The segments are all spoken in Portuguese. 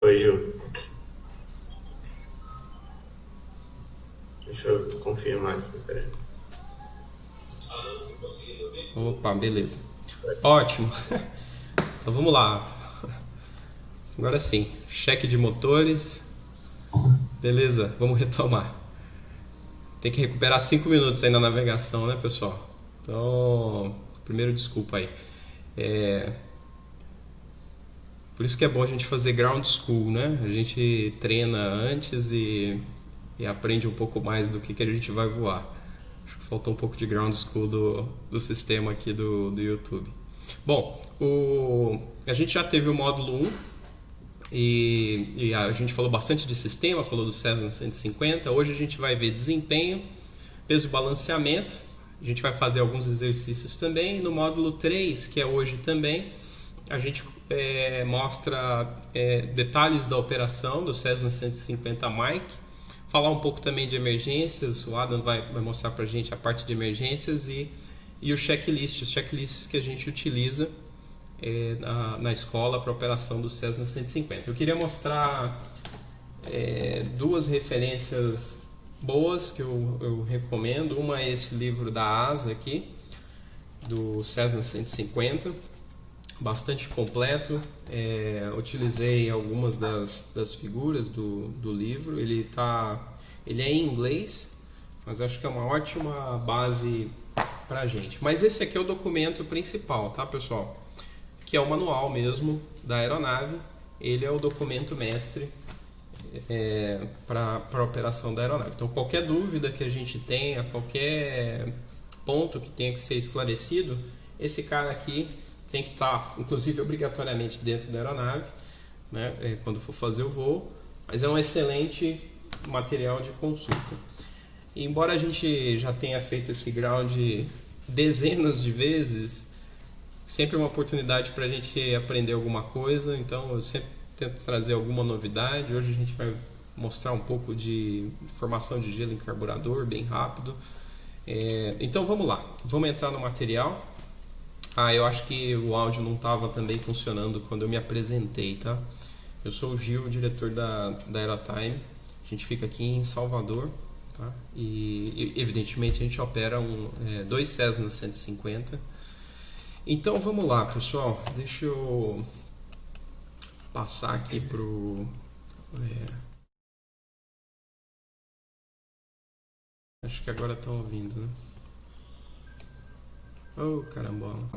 Oi, Ju. Deixa eu confirmar aqui, peraí. Opa, beleza. Ótimo. Então vamos lá. Agora sim, cheque de motores. Beleza, vamos retomar. Tem que recuperar 5 minutos aí na navegação, né, pessoal? Então, primeiro desculpa aí. Por isso que é bom a gente fazer ground school, né? A gente treina antes e aprende um pouco mais do que a gente vai voar. Acho que faltou um pouco de ground school do sistema aqui do YouTube. Bom, a gente já teve o módulo 1 e a gente falou bastante de sistema, falou do Cessna 150. Hoje a gente vai ver desempenho, peso e balanceamento. A gente vai fazer alguns exercícios também. No módulo 3, que é hoje também, a gente mostra detalhes da operação do Cessna 150 Mike, falar um pouco também de emergências. O Adam vai mostrar para a gente a parte de emergências e os checklists que a gente utiliza na escola para a operação do Cessna 150. Eu queria mostrar duas referências boas que eu recomendo. Uma é esse livro da ASA aqui, do Cessna 150, bastante completo. Utilizei algumas das figuras do livro. Ele é em inglês, mas acho que é uma ótima base para a gente. Mas esse aqui é o documento principal, tá, pessoal? Que é o manual mesmo da aeronave. Ele é o documento mestre para a operação da aeronave. Então, qualquer dúvida que a gente tenha, qualquer ponto que tenha que ser esclarecido, esse cara aqui tem que estar, inclusive, obrigatoriamente dentro da aeronave, né, quando for fazer o voo. Mas é um excelente material de consulta. E, embora a gente já tenha feito esse ground dezenas de vezes, sempre é uma oportunidade para a gente aprender alguma coisa. Então eu sempre tento trazer alguma novidade. Hoje a gente vai mostrar um pouco de formação de gelo em carburador, bem rápido. Então vamos lá, vamos entrar no material. Eu acho que o áudio não estava também funcionando quando eu me apresentei, tá? Eu sou o Gil, diretor da Aerotime. A gente fica aqui em Salvador, tá? E evidentemente a gente opera dois Cessna 150. Então vamos lá, pessoal. Deixa eu passar aqui pro... Acho que agora estão ouvindo, né? Oh, carambola.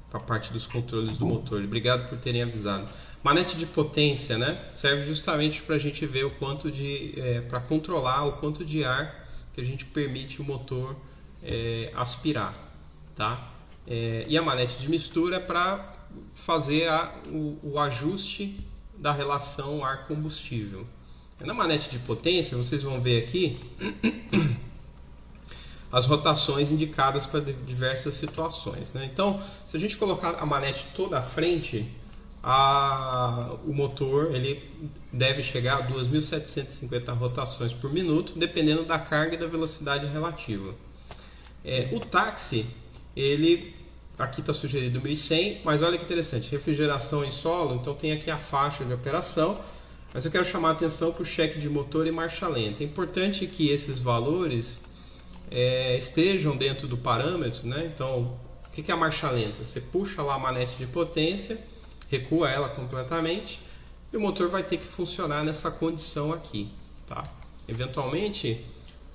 Para a parte dos controles do motor. Obrigado por terem avisado. Manete de potência, né? Serve justamente para a gente ver o quanto para controlar o quanto de ar que a gente permite o motor aspirar, tá? E a manete de mistura é para fazer o ajuste da relação ar-combustível. Na manete de potência, vocês vão ver aqui as rotações indicadas para diversas situações, né? Então, se a gente colocar a manete toda à frente, o motor ele deve chegar a 2.750 rotações por minuto, dependendo da carga e da velocidade relativa. O táxi, ele aqui está sugerido 1.100, mas olha que interessante, refrigeração em solo, então tem aqui a faixa de operação, mas eu quero chamar a atenção para o cheque de motor e marcha lenta. É importante que esses valores estejam dentro do parâmetro, né? Então, o que é a marcha lenta? Você puxa lá a manete de potência, recua ela completamente e o motor vai ter que funcionar nessa condição aqui, tá? Eventualmente,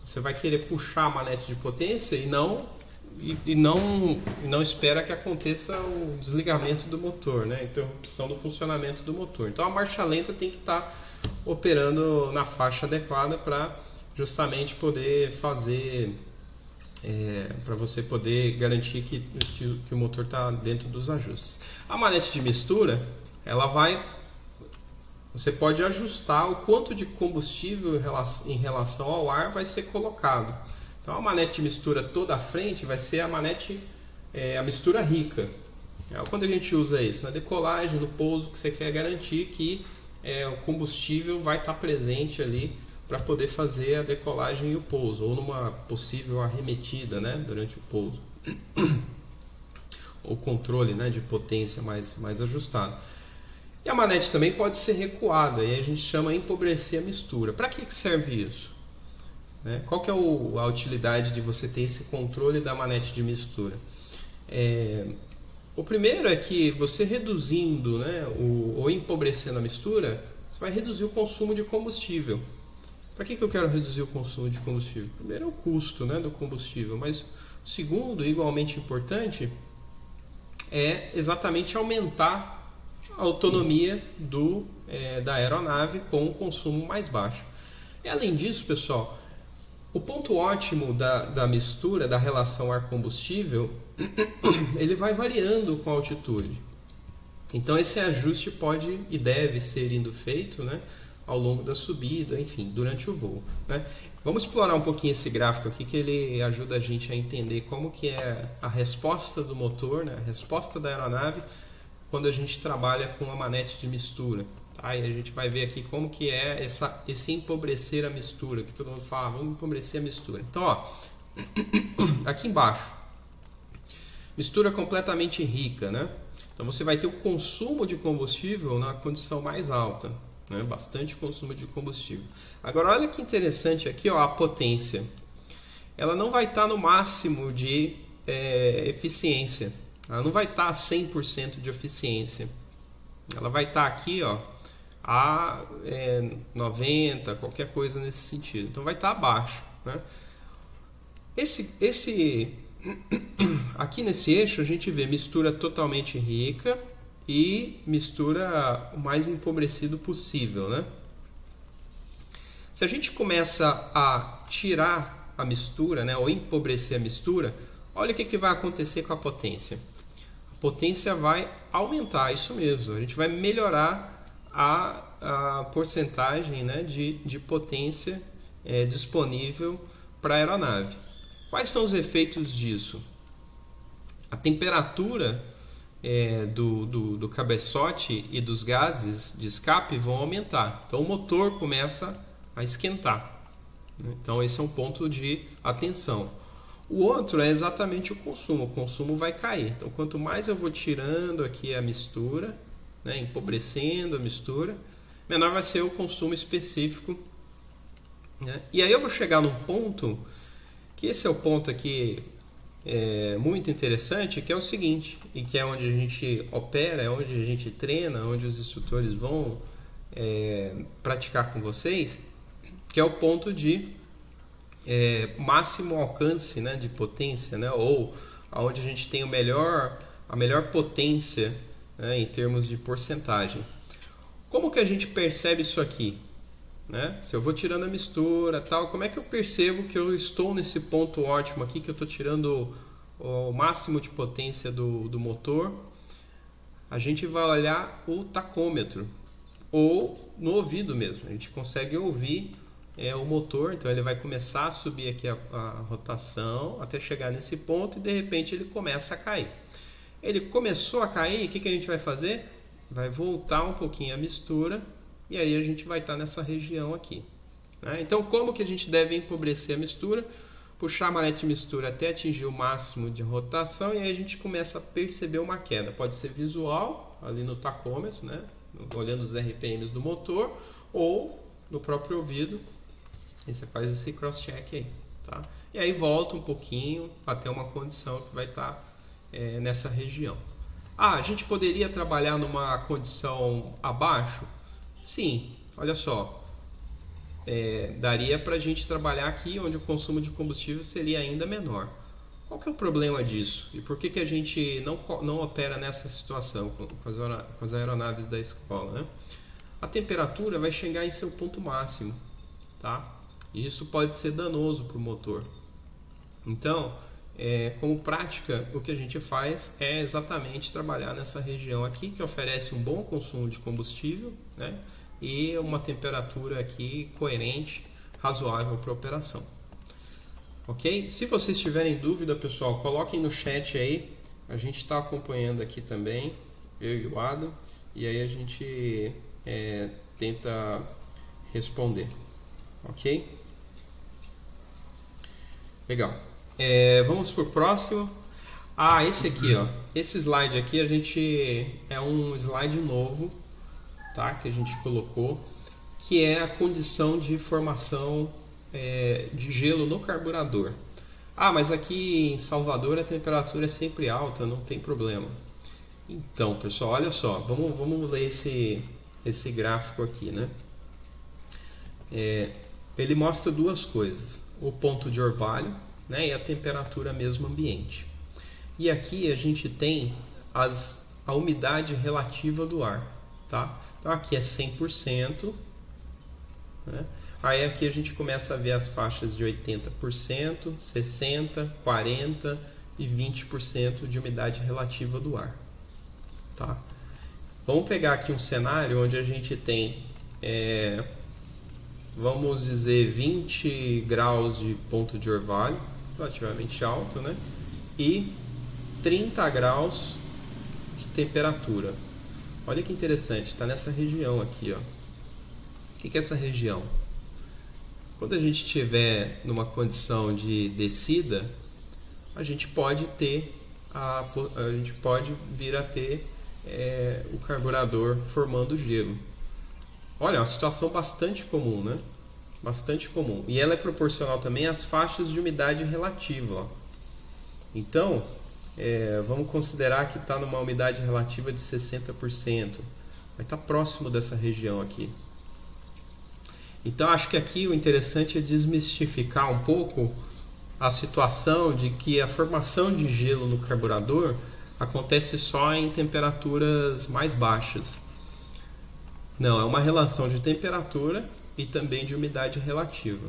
você vai querer puxar a manete de potência e não espera que aconteça o desligamento do motor, né? Interrupção do funcionamento do motor. Então, a marcha lenta tem que estar operando na faixa adequada para justamente poder fazer, para você poder garantir que o motor está dentro dos ajustes. A manete de mistura, você pode ajustar o quanto de combustível em relação ao ar vai ser colocado. Então a manete de mistura toda à frente vai ser a mistura rica. Quando a gente usa isso? Na decolagem, no pouso, que você quer garantir que o combustível vai estar presente ali para poder fazer a decolagem e o pouso, ou numa possível arremetida, né, durante o pouso. Ou controle, né, de potência mais ajustado. E a manete também pode ser recuada, e a gente chama empobrecer a mistura. Para que serve isso? Qual que é a utilidade de você ter esse controle da manete de mistura? O primeiro é que você reduzindo, ou empobrecendo a mistura, você vai reduzir o consumo de combustível. Para que eu quero reduzir o consumo de combustível? Primeiro é o custo, do combustível, mas o segundo, igualmente importante, é exatamente aumentar a autonomia da aeronave com um consumo mais baixo. E além disso, pessoal, o ponto ótimo da mistura, da relação ar-combustível, ele vai variando com a altitude. Então esse ajuste pode e deve ser indo feito ao longo da subida, enfim, durante o voo. Vamos explorar um pouquinho esse gráfico aqui, que ele ajuda a gente a entender como que é a resposta do motor, a resposta da aeronave, quando a gente trabalha com a manete de mistura. Tá? E a gente vai ver aqui como que é esse empobrecer a mistura, que todo mundo fala, vamos empobrecer a mistura. Então, aqui embaixo, mistura completamente rica, Então você vai ter o consumo de combustível na condição mais alta, bastante consumo de combustível. Agora olha que interessante aqui, a potência. Ela não vai estar no máximo de eficiência. Ela não vai estar a 100% de eficiência. Ela vai estar aqui a 90%, qualquer coisa nesse sentido. Então vai estar abaixo. Aqui nesse eixo a gente vê mistura totalmente rica e mistura o mais empobrecido possível. Se a gente começa a tirar a mistura, ou empobrecer a mistura, olha o que vai acontecer com a potência. A potência vai aumentar, isso mesmo. A gente vai melhorar a porcentagem de potência disponível para a aeronave. Quais são os efeitos disso? A temperatura do cabeçote e dos gases de escape vão aumentar. Então o motor começa a esquentar. Então esse é um ponto de atenção. O outro é exatamente o consumo. O consumo vai cair. Então quanto mais eu vou tirando aqui a mistura, empobrecendo a mistura, menor vai ser o consumo específico. E aí eu vou chegar num ponto, que esse é o ponto aqui muito interessante, que é o seguinte, e que é onde a gente opera, é onde a gente treina, onde os instrutores vão praticar com vocês, que é o ponto de máximo alcance de potência, ou onde a gente tem a melhor potência em termos de porcentagem. Como que a gente percebe isso aqui? Se eu vou tirando a mistura, como é que eu percebo que eu estou nesse ponto ótimo aqui, que eu estou tirando o máximo de potência do motor? A gente vai olhar o tacômetro, ou no ouvido mesmo. A gente consegue ouvir o motor, então ele vai começar a subir aqui a rotação até chegar nesse ponto e de repente ele começa a cair. Ele começou a cair, o que a gente vai fazer? Vai voltar um pouquinho a mistura e aí a gente vai estar nessa região aqui. Então como que a gente deve empobrecer a mistura? Puxar a manete de mistura até atingir o máximo de rotação e aí a gente começa a perceber uma queda. Pode ser visual, ali no tacômetro, olhando os RPMs do motor, ou no próprio ouvido. E você faz esse cross-check aí, tá? E aí volta um pouquinho até uma condição que vai estar nessa região. A gente poderia trabalhar numa condição abaixo? Sim, olha só. Daria para a gente trabalhar aqui onde o consumo de combustível seria ainda menor. Qual que é o problema disso? E por que a gente não opera nessa situação com as aeronaves da escola? A temperatura vai chegar em seu ponto máximo, tá? E isso pode ser danoso para o motor. Então, como prática, o que a gente faz é exatamente trabalhar nessa região aqui, que oferece um bom consumo de combustível, e uma temperatura aqui coerente, razoável para a operação. Ok? Se vocês tiverem dúvida, pessoal, coloquem no chat aí. A gente está acompanhando aqui também, eu e o Adam, e aí a gente tenta responder. Ok? Legal. Vamos para o próximo. Esse aqui, esse slide aqui é um slide novo tá? Que a gente colocou, que é a condição de formação de gelo no carburador. Ah, mas aqui em Salvador a temperatura é sempre alta, não tem problema. Então, pessoal, olha só, vamos ler esse gráfico aqui, né? Ele mostra duas coisas: o ponto de orvalho, né, e a temperatura mesmo ambiente. E aqui a gente tem a umidade relativa do ar, tá? Então aqui é 100%, né? Aí aqui a gente começa a ver as faixas de 80%, 60%, 40% e 20% de umidade relativa do ar, tá? Vamos pegar aqui um cenário onde a gente tem, vamos dizer, 20 graus de ponto de orvalho, relativamente alto, né? E 30 graus de temperatura. Olha que interessante, está nessa região aqui, ó. O que é essa região? Quando a gente estiver numa condição de descida, a gente pode vir a ter o carburador formando gelo. Olha, é uma situação bastante comum, né? Bastante comum. E ela é proporcional também às faixas de umidade relativa, ó. Então, vamos considerar que está numa umidade relativa de 60%. Vai estar próximo dessa região aqui. Então, acho que aqui o interessante é desmistificar um pouco a situação de que a formação de gelo no carburador acontece só em temperaturas mais baixas. Não, é uma relação de temperatura e também de umidade relativa,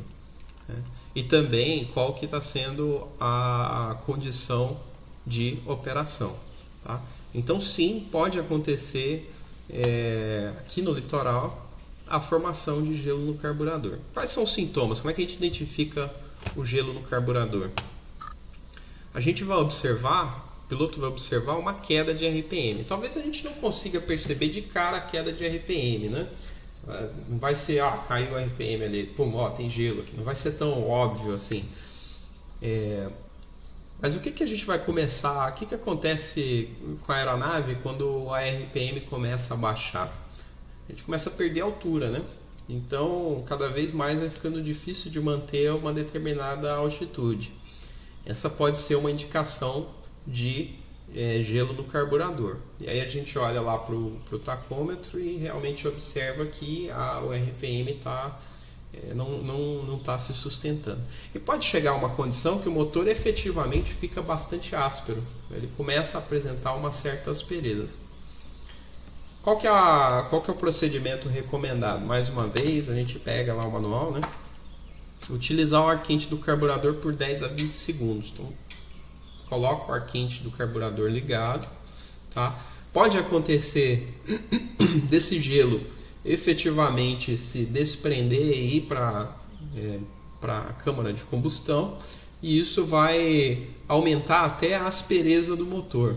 né? E também qual que está sendo a condição de operação, tá? Então sim, pode acontecer aqui no litoral a formação de gelo no carburador. Quais são os sintomas? Como é que a gente identifica o gelo no carburador? A gente vai observar, o piloto vai observar uma queda de RPM. Talvez a gente não consiga perceber de cara a queda de RPM, né? Não vai ser, caiu o RPM ali, pum, ó, tem gelo aqui. Não vai ser tão óbvio assim. Mas o que a gente vai começar? O que acontece com a aeronave quando a RPM começa a baixar? A gente começa a perder altura, né? Então, cada vez mais vai ficando difícil de manter uma determinada altitude. Essa pode ser uma indicação de gelo no carburador. E aí a gente olha lá para o tacômetro e realmente observa que o RPM não está se sustentando. E pode chegar a uma condição que o motor efetivamente fica bastante áspero. Ele começa a apresentar uma certa aspereza. Qual que é o procedimento recomendado? Mais uma vez, a gente pega lá o manual, né? Utilizar o ar quente do carburador por 10 a 20 segundos. Então, coloca o ar quente do carburador ligado, tá? Pode acontecer desse gelo efetivamente se desprender e ir para a câmara de combustão, e isso vai aumentar até a aspereza do motor.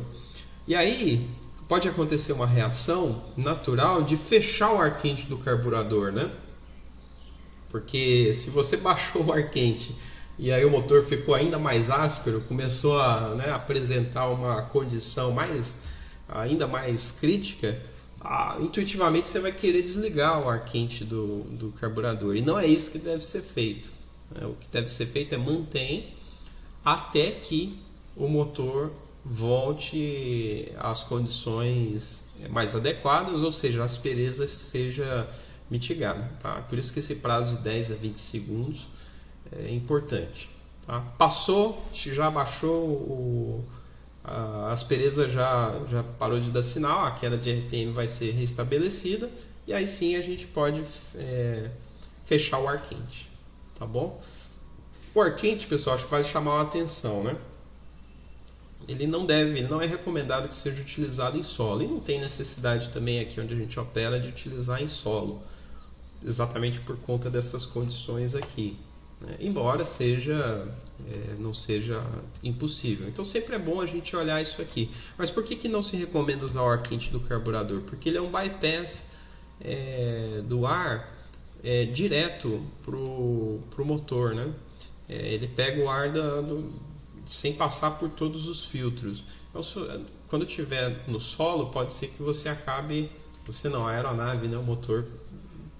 E aí pode acontecer uma reação natural de fechar o ar quente do carburador, né? Porque se você baixou o ar quente e aí o motor ficou ainda mais áspero, começou a apresentar uma condição ainda mais crítica, intuitivamente você vai querer desligar o ar quente do carburador. E não é isso que deve ser feito. O que deve ser feito é manter até que o motor volte às condições mais adequadas, ou seja, a aspereza seja mitigada, tá? Por isso que esse prazo de 10 a 20 segundos é importante, tá? Passou, já baixou, a aspereza já parou de dar sinal, a queda de RPM vai ser restabelecida, e aí sim a gente pode fechar o ar quente, tá bom? O ar quente, pessoal, acho que vai chamar a atenção, né? Ele não é recomendado que seja utilizado em solo, e não tem necessidade também aqui onde a gente opera de utilizar em solo, exatamente por conta dessas condições aqui, né? Embora não seja impossível. Então sempre é bom a gente olhar isso aqui. Mas por que não se recomenda usar o ar quente do carburador? Porque ele é um bypass do ar direto pro motor, né? Ele pega o ar sem passar por todos os filtros. Então, quando estiver no solo, pode ser que você acabe você não, a aeronave, né, o motor,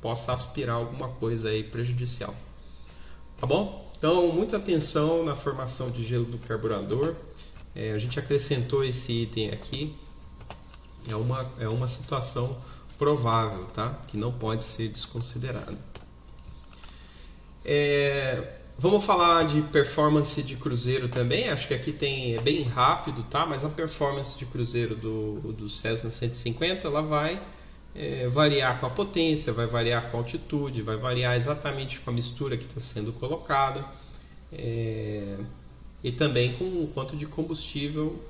possa aspirar alguma coisa aí prejudicial. Tá bom? Então, muita atenção na formação de gelo do carburador. A gente acrescentou esse item aqui. É uma situação provável, tá? Que não pode ser desconsiderada. Vamos falar de performance de cruzeiro também. Acho que aqui é bem rápido, tá? Mas a performance de cruzeiro do Cessna 150 ela vai variar com a potência, vai variar com a altitude, vai variar exatamente com a mistura que está sendo colocada e também com o quanto de combustível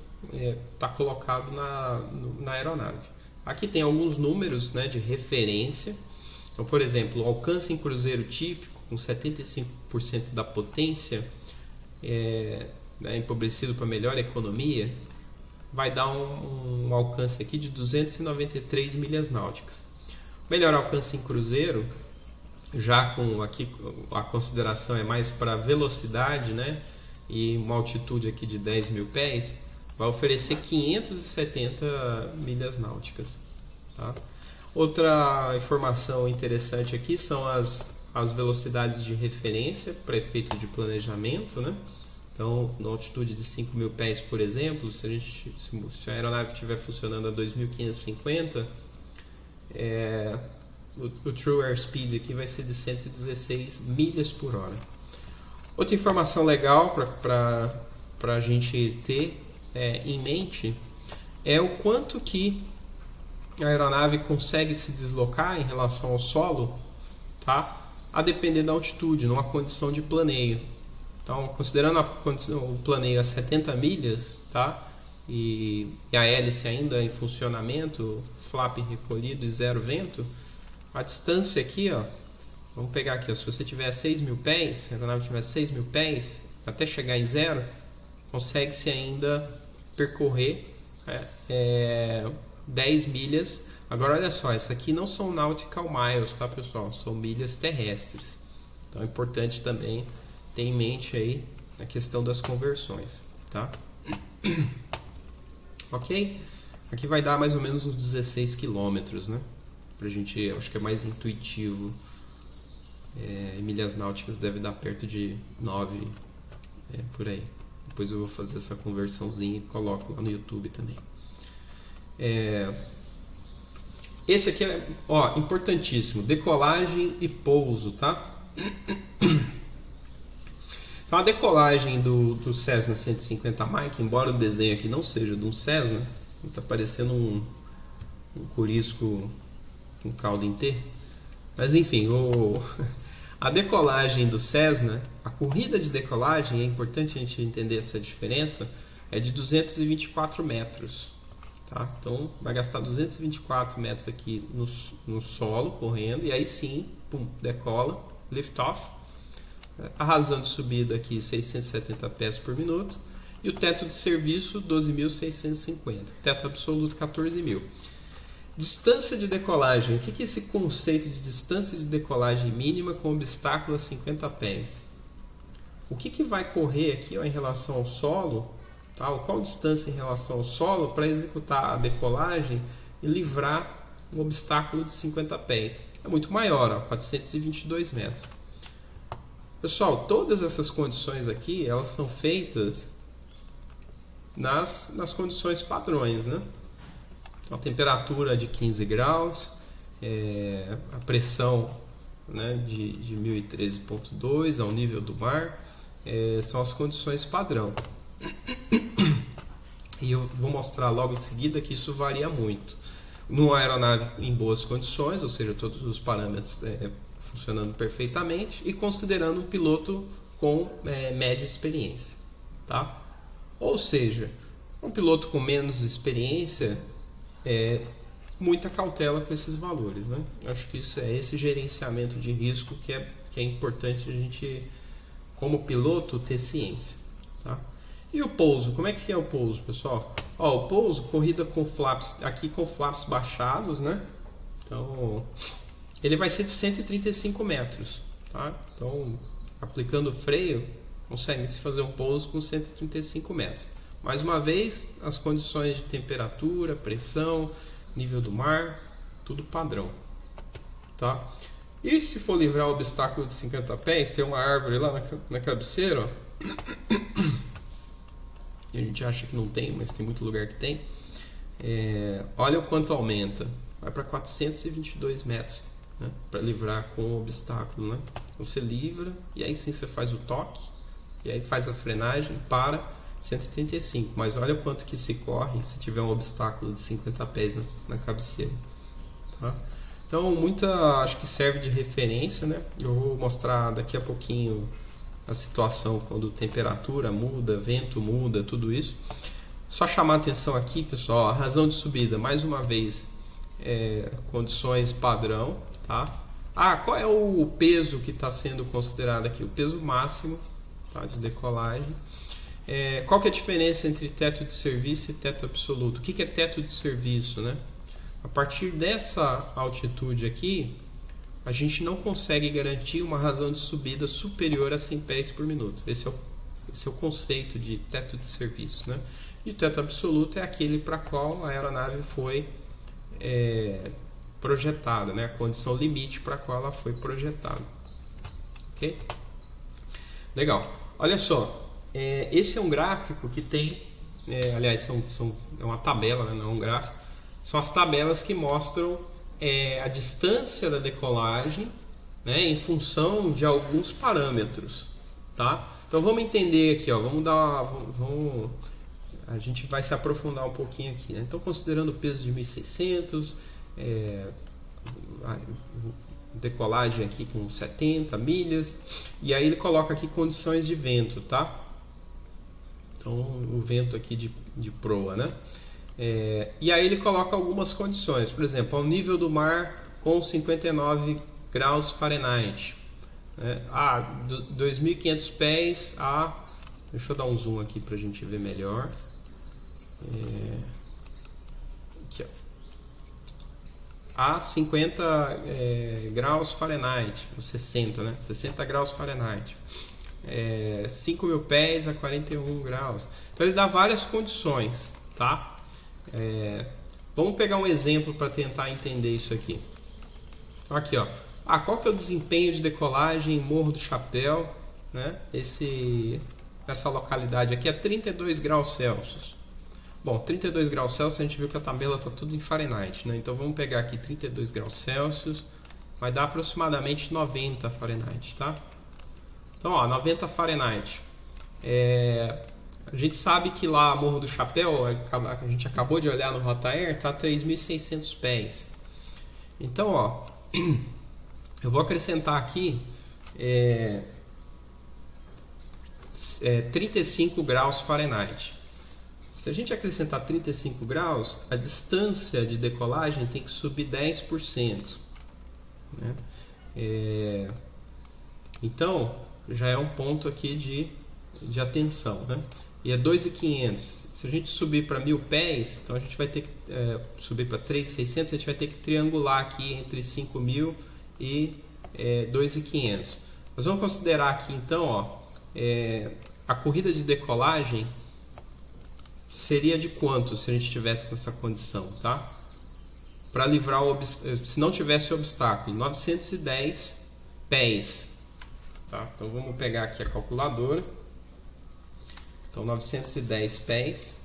está colocado na aeronave. Aqui tem alguns números, né, de referência. Então, por exemplo, o alcance em cruzeiro típico com 75% da potência, empobrecido para melhor economia, vai dar um alcance aqui de 293 milhas náuticas. Melhor alcance em cruzeiro, já com aqui a consideração é mais para velocidade, né, e uma altitude aqui de 10 mil pés, vai oferecer 570 milhas náuticas. Tá? Outra informação interessante aqui são as velocidades de referência para efeito de planejamento, né? Então, na altitude de 5 mil pés, por exemplo, se a aeronave estiver funcionando a 2.550, o True Airspeed aqui vai ser de 116 milhas por hora. Outra informação legal para a gente ter em mente é o quanto que a aeronave consegue se deslocar em relação ao solo, tá? A depender da altitude, numa condição de planeio. Então, considerando o planeio a 70 milhas, tá? E a hélice ainda em funcionamento, flap recolhido e zero vento, a distância aqui, ó, vamos pegar aqui, ó, se você tiver 6 mil pés, se a aeronave tiver 6 mil pés, até chegar em zero, consegue-se ainda percorrer 10 milhas. Agora olha só, isso aqui não são nautical miles, tá, pessoal? São milhas terrestres. Então é importante também ter em mente aí a questão das conversões, tá? Ok? Aqui vai dar mais ou menos uns 16 quilômetros, né? Pra gente, acho que é mais intuitivo. Milhas náuticas deve dar perto de 9, por aí. Depois eu vou fazer essa conversãozinha e coloco lá no YouTube também. Esse aqui é importantíssimo, decolagem e pouso, tá? Então a decolagem do Cessna 150 Mike, embora o desenho aqui não seja de um Cessna, está parecendo um curisco com caldo em T, mas enfim, a decolagem do Cessna, a corrida de decolagem, é importante a gente entender essa diferença, é de 224 metros. Tá? Então vai gastar 224 metros aqui no solo, correndo, e aí sim, pum, decola, lift off. A razão de subida aqui 670 pés por minuto. E o teto de serviço 12.650. Teto absoluto 14.000. Distância de decolagem. O que é esse conceito de distância de decolagem mínima com obstáculo a 50 pés? O que vai correr aqui em relação ao solo? Qual distância em relação ao solo para executar a decolagem e livrar um obstáculo de 50 pés? É muito maior, 422 metros. Pessoal, todas essas condições aqui, elas são feitas nas condições padrões, né? Então, a temperatura de 15 graus, a pressão, né, de 1013,2 ao nível do mar, são as condições padrão. E eu vou mostrar logo em seguida que isso varia muito. Numa aeronave em boas condições, ou seja, todos os parâmetros funcionando perfeitamente, e considerando um piloto com média experiência. Tá? Ou seja, um piloto com menos experiência, muita cautela com esses valores. Né? Acho que isso é esse gerenciamento de risco que é importante a gente, como piloto, ter ciência. Tá? E o pouso? Como é que é o pouso, pessoal? O pouso, corrida com flaps, aqui com flaps baixados, né? Então, ele vai ser de 135 metros, tá? Então, aplicando freio, consegue-se fazer um pouso com 135 metros. Mais uma vez, as condições de temperatura, pressão, nível do mar, tudo padrão, tá? E se for livrar o obstáculo de 50 pés, tem uma árvore lá na cabeceira, ó. A gente acha que não tem, mas tem muito lugar que tem. Olha o quanto aumenta. Vai para 422 metros, né, para livrar com o obstáculo, né? Você livra e aí sim você faz o toque e aí faz a frenagem para 135. Mas olha o quanto que se corre se tiver um obstáculo de 50 pés na cabeceira, tá? Então acho que serve de referência, né? Eu vou mostrar daqui a pouquinho a situação quando temperatura muda, vento muda, tudo isso. Só chamar a atenção aqui, pessoal, a razão de subida, mais uma vez, condições padrão, tá? Qual é o peso que está sendo considerado aqui? O peso máximo, tá, de decolagem. Qual que é a diferença entre teto de serviço e teto absoluto? O que é teto de serviço, né? A partir dessa altitude aqui, a gente não consegue garantir uma razão de subida superior a 100 pés por minuto. Esse é o conceito de teto de serviço, né? E o teto absoluto é aquele para qual a aeronave foi projetada, né? A condição limite para a qual ela foi projetada. Ok? Legal. Olha só, esse é um gráfico que tem, aliás, é uma tabela, né? Não é um gráfico. São as tabelas que mostram a distância da decolagem, né, em função de alguns parâmetros, tá? Então vamos entender aqui, ó, a gente vai se aprofundar um pouquinho aqui, né? Então considerando o peso de 1.600, decolagem aqui com 70 milhas, e aí ele coloca aqui condições de vento, tá? Então o vento aqui de proa, né? E aí ele coloca algumas condições, por exemplo, ao nível do mar com 59 graus Fahrenheit, 2.500 pés a... Deixa eu dar um zoom aqui para a gente ver melhor. Aqui, ó. A 50 graus Fahrenheit, 60, né? 60 graus Fahrenheit. 5.000 pés a 41 graus. Então ele dá várias condições, tá? Vamos pegar um exemplo para tentar entender isso aqui. Então, aqui, ó. Qual que é o desempenho de decolagem em Morro do Chapéu, né? Essa localidade aqui é 32 graus Celsius. Bom, 32 graus Celsius, a gente viu que a tabela está tudo em Fahrenheit, né? Então vamos pegar aqui 32 graus Celsius, vai dar aproximadamente 90 Fahrenheit, tá? Então, ó, 90 Fahrenheit. A gente sabe que lá Morro do Chapéu, a gente acabou de olhar no Rotair, está a 3.600 pés. Então, ó, eu vou acrescentar aqui 35 graus Fahrenheit. Se a gente acrescentar 35 graus, a distância de decolagem tem que subir 10%. Né? Então, já é um ponto aqui de atenção, né? E é 2.500. Se a gente subir para 1.000 pés, então a gente vai ter que subir para 3.600, a gente vai ter que triangular aqui entre 5.000 e 2.500. Nós vamos considerar aqui então, ó, a corrida de decolagem seria de quanto se a gente estivesse nessa condição, tá? Para livrar se não tivesse obstáculo, 910 pés, tá? Então vamos pegar aqui a calculadora. Então 910 pés,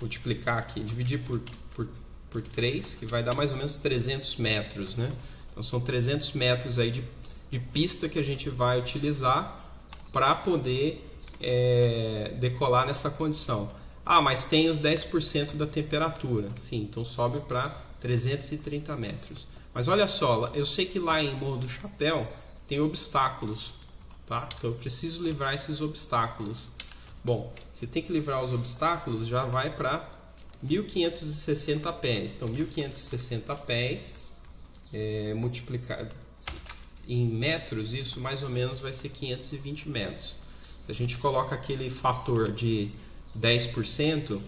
multiplicar aqui, dividir por 3, que vai dar mais ou menos 300 metros, né? Então são 300 metros aí de pista que a gente vai utilizar para poder decolar nessa condição. Mas tem os 10% da temperatura. Sim, então sobe para 330 metros. Mas olha só, eu sei que lá em Morro do Chapéu tem obstáculos, tá? Então eu preciso livrar esses obstáculos. Bom, se tem que livrar os obstáculos, já vai para 1.560 pés. Então 1.560 pés multiplicado em metros, isso mais ou menos vai ser 520 metros. Se a gente coloca aquele fator de 10%,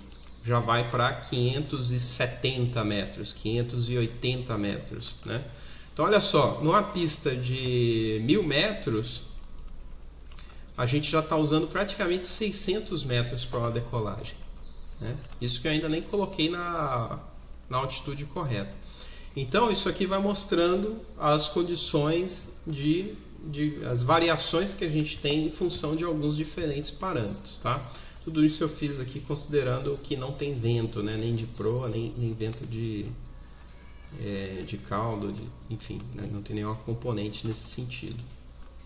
já vai para 570 metros, 580 metros, né? Então olha só, numa pista de 1.000 metros, a gente já está usando praticamente 600 metros para uma decolagem. né? Isso que eu ainda nem coloquei na altitude correta. Então isso aqui vai mostrando as condições as variações que a gente tem em função de alguns diferentes parâmetros, tá? Tudo isso eu fiz aqui considerando que não tem vento, né? Nem de proa, nem vento de caldo, enfim, né? Não tem nenhuma componente nesse sentido,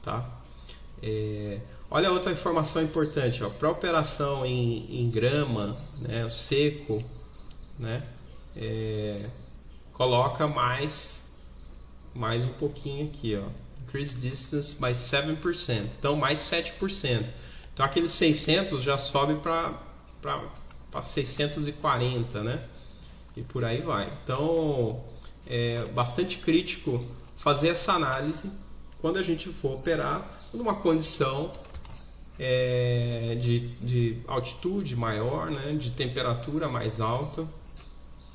tá? Olha outra informação importante, para operação em grama, né, seco, né, coloca mais um pouquinho aqui, ó, increase distance by 7%, então mais 7%. Então aqueles 600 já sobe para 640, né? E por aí vai. Então é bastante crítico fazer essa análise quando a gente for operar numa condição de altitude maior, né? De temperatura mais alta.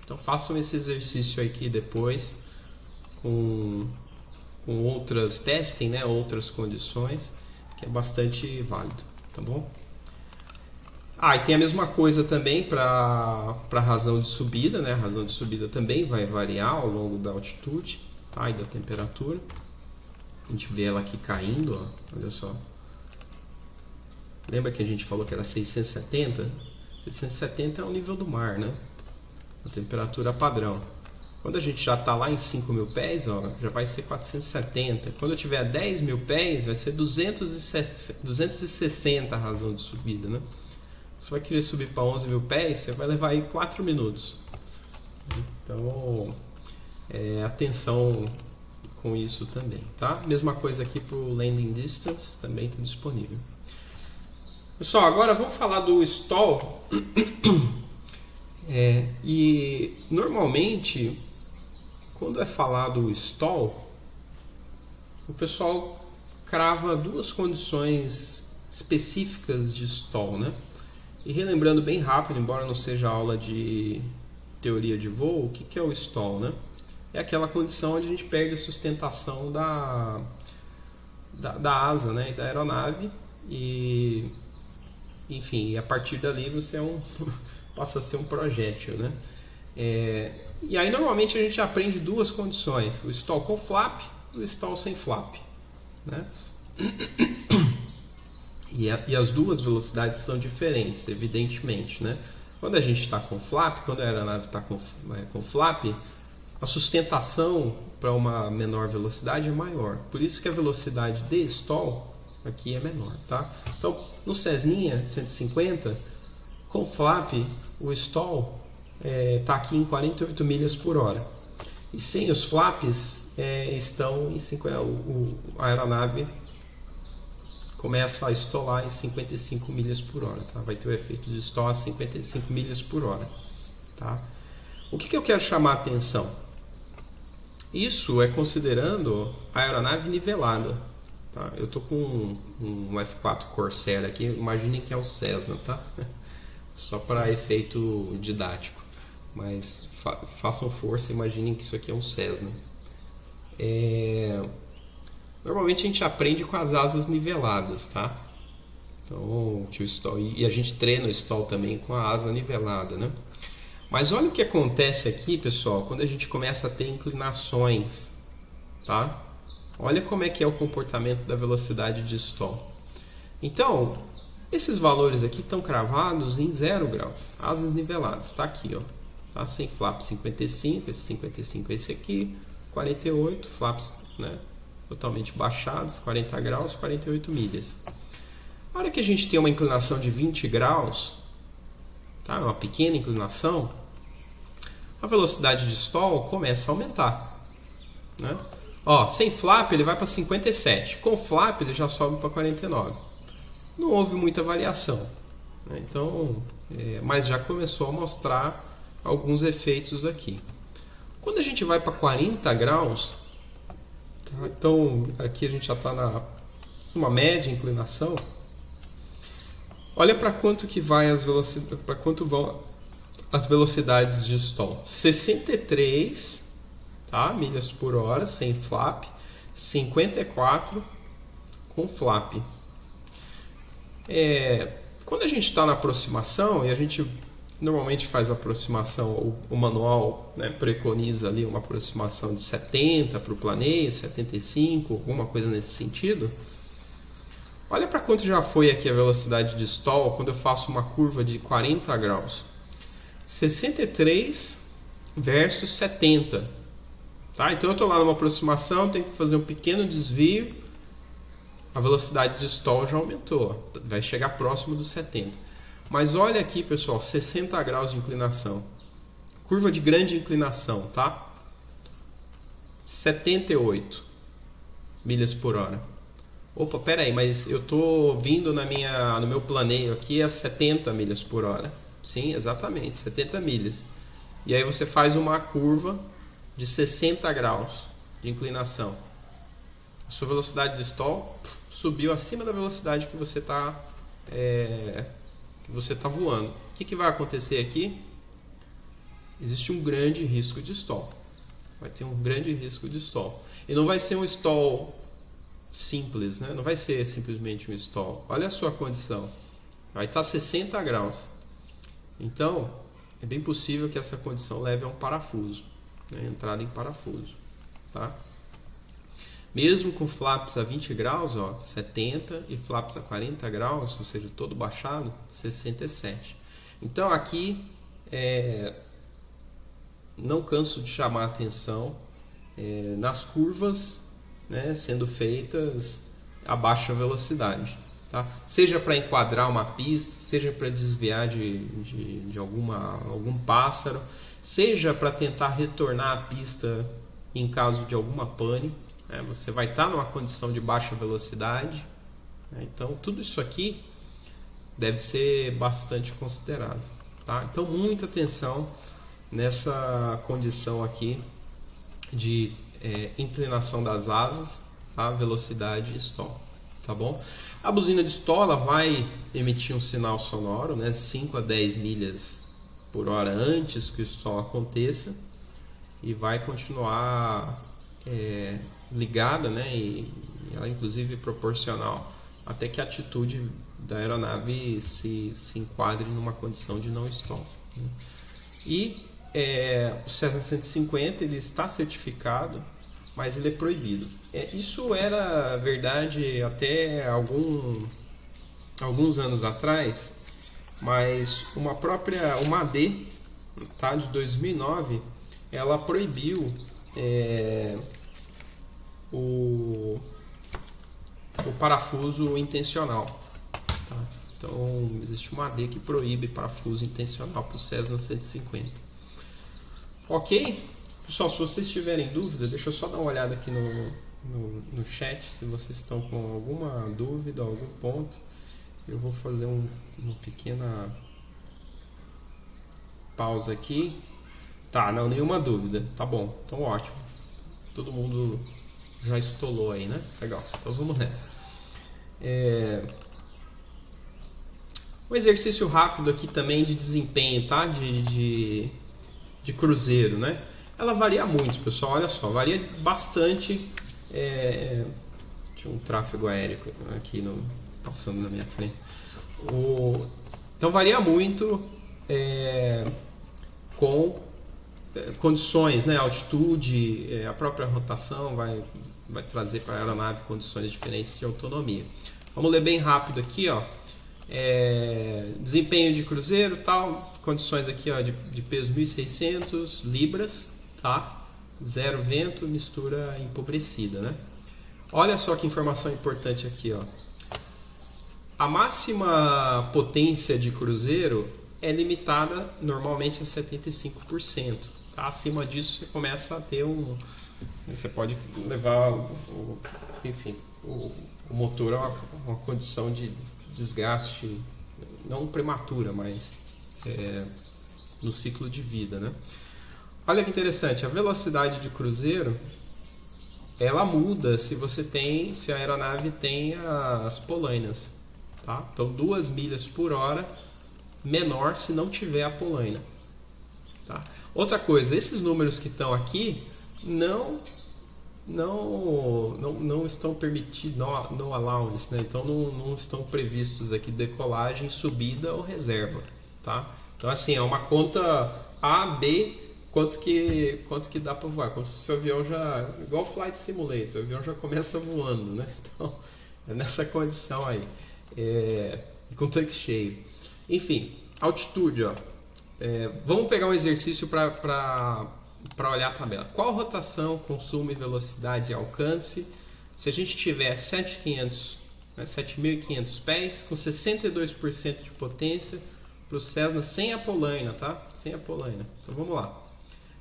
Então façam esse exercício aqui depois com outras, testem, né? Outras condições, que é bastante válido, tá bom? E tem a mesma coisa também para razão de subida, né? A razão de subida também vai variar ao longo da altitude, tá? E da temperatura. A gente vê ela aqui caindo, ó. Olha só. Lembra que a gente falou que era 670? 670 é o nível do mar, né? A temperatura padrão. Quando a gente já está lá em 5.000 pés, ó, já vai ser 470. Quando eu tiver 10.000 pés, vai ser 260 a razão de subida, né? Você vai querer subir para 11.000 pés, você vai levar aí 4 minutos. Então, atenção com isso também, tá? Mesma coisa aqui para o landing distance, também está disponível. Pessoal, agora vamos falar do stall. E normalmente, quando é falado stall, o pessoal crava duas condições específicas de stall, né? E relembrando bem rápido, embora não seja aula de teoria de voo, o que é o stall, né? É aquela condição onde a gente perde a sustentação da asa, né? E da aeronave e, enfim, a partir dali você passa a ser um projétil, né? E aí normalmente a gente aprende duas condições: o stall com flap e o stall sem flap, né? E as duas velocidades são diferentes, evidentemente, né? Quando a gente está com flap, quando a aeronave está com flap, a sustentação para uma menor velocidade é maior. Por isso que a velocidade de stall aqui é menor, tá? Então, no Cessninha 150, com flap, o stall está aqui em 48 milhas por hora. E sem os flaps, estão em a aeronave começa a estolar em 55 milhas por hora, tá? Vai ter o efeito de stall a 55 milhas por hora, tá? O que eu quero chamar a atenção? Isso é considerando a aeronave nivelada, tá? Eu estou com um F4 Corsair aqui, imaginem que é um Cessna, tá? Só para efeito didático, mas façam força, imaginem que isso aqui é um Cessna. Normalmente a gente aprende com as asas niveladas, tá? Então, o stall, e a gente treina o stall também com a asa nivelada, né? Mas olha o que acontece aqui, pessoal, quando a gente começa a ter inclinações, tá? Olha como é que é o comportamento da velocidade de stall. Então, esses valores aqui estão cravados em 0 graus, asas niveladas, tá aqui, ó. Tá? Sem flap 55, esse 55 esse aqui, 48, flaps, né? Totalmente baixados, 40 graus, 48 milhas. A hora que a gente tem uma inclinação de 20 graus, tá? Uma pequena inclinação, a velocidade de stall começa a aumentar, né? Ó, sem flap ele vai para 57, com flap ele já sobe para 49. Não houve muita variação, né? Então, mas já começou a mostrar alguns efeitos aqui. Quando a gente vai para 40 graus, tá? Então aqui a gente já está numa média inclinação. Olha para quanto que vai para quanto vão as velocidades de stall. 63, tá? Milhas por hora sem flap, 54 com flap. Quando a gente está na aproximação e a gente normalmente faz aproximação, o manual, né, preconiza ali uma aproximação de 70 para o planeio, 75, alguma coisa nesse sentido. Olha para quanto já foi aqui a velocidade de stall quando eu faço uma curva de 40 graus. 63 versus 70. Tá? Então eu estou lá numa aproximação, tenho que fazer um pequeno desvio, a velocidade de stall já aumentou, vai chegar próximo dos 70. Mas olha aqui, pessoal, 60 graus de inclinação. Curva de grande inclinação, tá? 78 milhas por hora. Opa, pera aí, mas eu tô vindo no meu planeio aqui a 70 milhas por hora. Sim, exatamente, 70 milhas. E aí você faz uma curva de 60 graus de inclinação. A sua velocidade de stall subiu acima da velocidade que você está voando. O que vai acontecer aqui? Existe um grande risco de stall. Vai ter um grande risco de stall. E não vai ser um stall simples, né? Não vai ser simplesmente um stall. Olha a sua condição. Vai estar 60 graus. Então, é bem possível que essa condição leve a um parafuso, né? Entrada em parafuso, tá? Mesmo com flaps a 20 graus, ó, 70, e flaps a 40 graus, ou seja, todo baixado, 67. Então aqui, não canso de chamar a atenção nas curvas, né, sendo feitas a baixa velocidade. Tá? Seja para enquadrar uma pista, seja para desviar de algum pássaro, seja para tentar retornar a pista em caso de alguma pane. Você vai estar numa condição de baixa velocidade, né? Então tudo isso aqui deve ser bastante considerado, tá? Então muita atenção nessa condição aqui de inclinação das asas, tá? Velocidade e stall, tá bom? A buzina de stall ela vai emitir um sinal sonoro, né? 5 a 10 milhas por hora antes que o stall aconteça, e vai continuar ligada, né, e ela inclusive proporcional até que a atitude da aeronave se enquadre numa condição de não stall, né? E o Cessna 150 ele está certificado, mas ele é proibido. Isso era verdade até alguns anos atrás, mas uma AD, tá, de 2009, ela proibiu o parafuso intencional, tá? Então existe uma AD que proíbe parafuso intencional para o Cessna 150. Ok? Pessoal, se vocês tiverem dúvida, deixa eu só dar uma olhada aqui no chat, se vocês estão com alguma dúvida, algum ponto. Eu vou fazer uma pequena pausa aqui. Tá, não, nenhuma dúvida. Tá bom, então ótimo. Todo mundo já estolou aí, né? Legal, então vamos nessa. Um exercício rápido aqui também de desempenho, tá? De cruzeiro, né? Ela varia muito, pessoal, olha só, varia bastante. Tinha um tráfego aéreo aqui passando na minha frente. Então varia muito com condições, né? Altitude, a própria rotação vai trazer para a aeronave condições diferentes de autonomia. Vamos ler bem rápido aqui, ó. Desempenho de cruzeiro, tal, condições aqui, ó, de peso 1.600 libras, tá? Zero vento, mistura empobrecida, né? Olha só que informação importante aqui, ó. A máxima potência de cruzeiro é limitada normalmente a 75%. Tá? Acima disso você começa a ter você pode levar o motor a uma condição de desgaste, não prematura, mas no ciclo de vida, né? Olha que interessante, a velocidade de cruzeiro ela muda se a aeronave tem as polainas, tá? Então 2 milhas por hora menor se não tiver a polaina, tá? Outra coisa, esses números que estão aqui não estão permitidos, no allowance, né? Então não estão previstos aqui decolagem, subida ou reserva, tá? Então assim, é uma conta A, B, quanto que dá para voar. Como se o avião já, igual o Flight Simulator, o avião já começa voando, né? Então, é nessa condição aí, com tanque cheio. Enfim, altitude, ó. Vamos pegar um exercício para olhar a tabela. Qual rotação, consumo e velocidade e alcance se a gente tiver 7.500, né, 7.500 pés com 62% de potência para o Cessna sem a polaina, tá? Sem a polaina. Então vamos lá.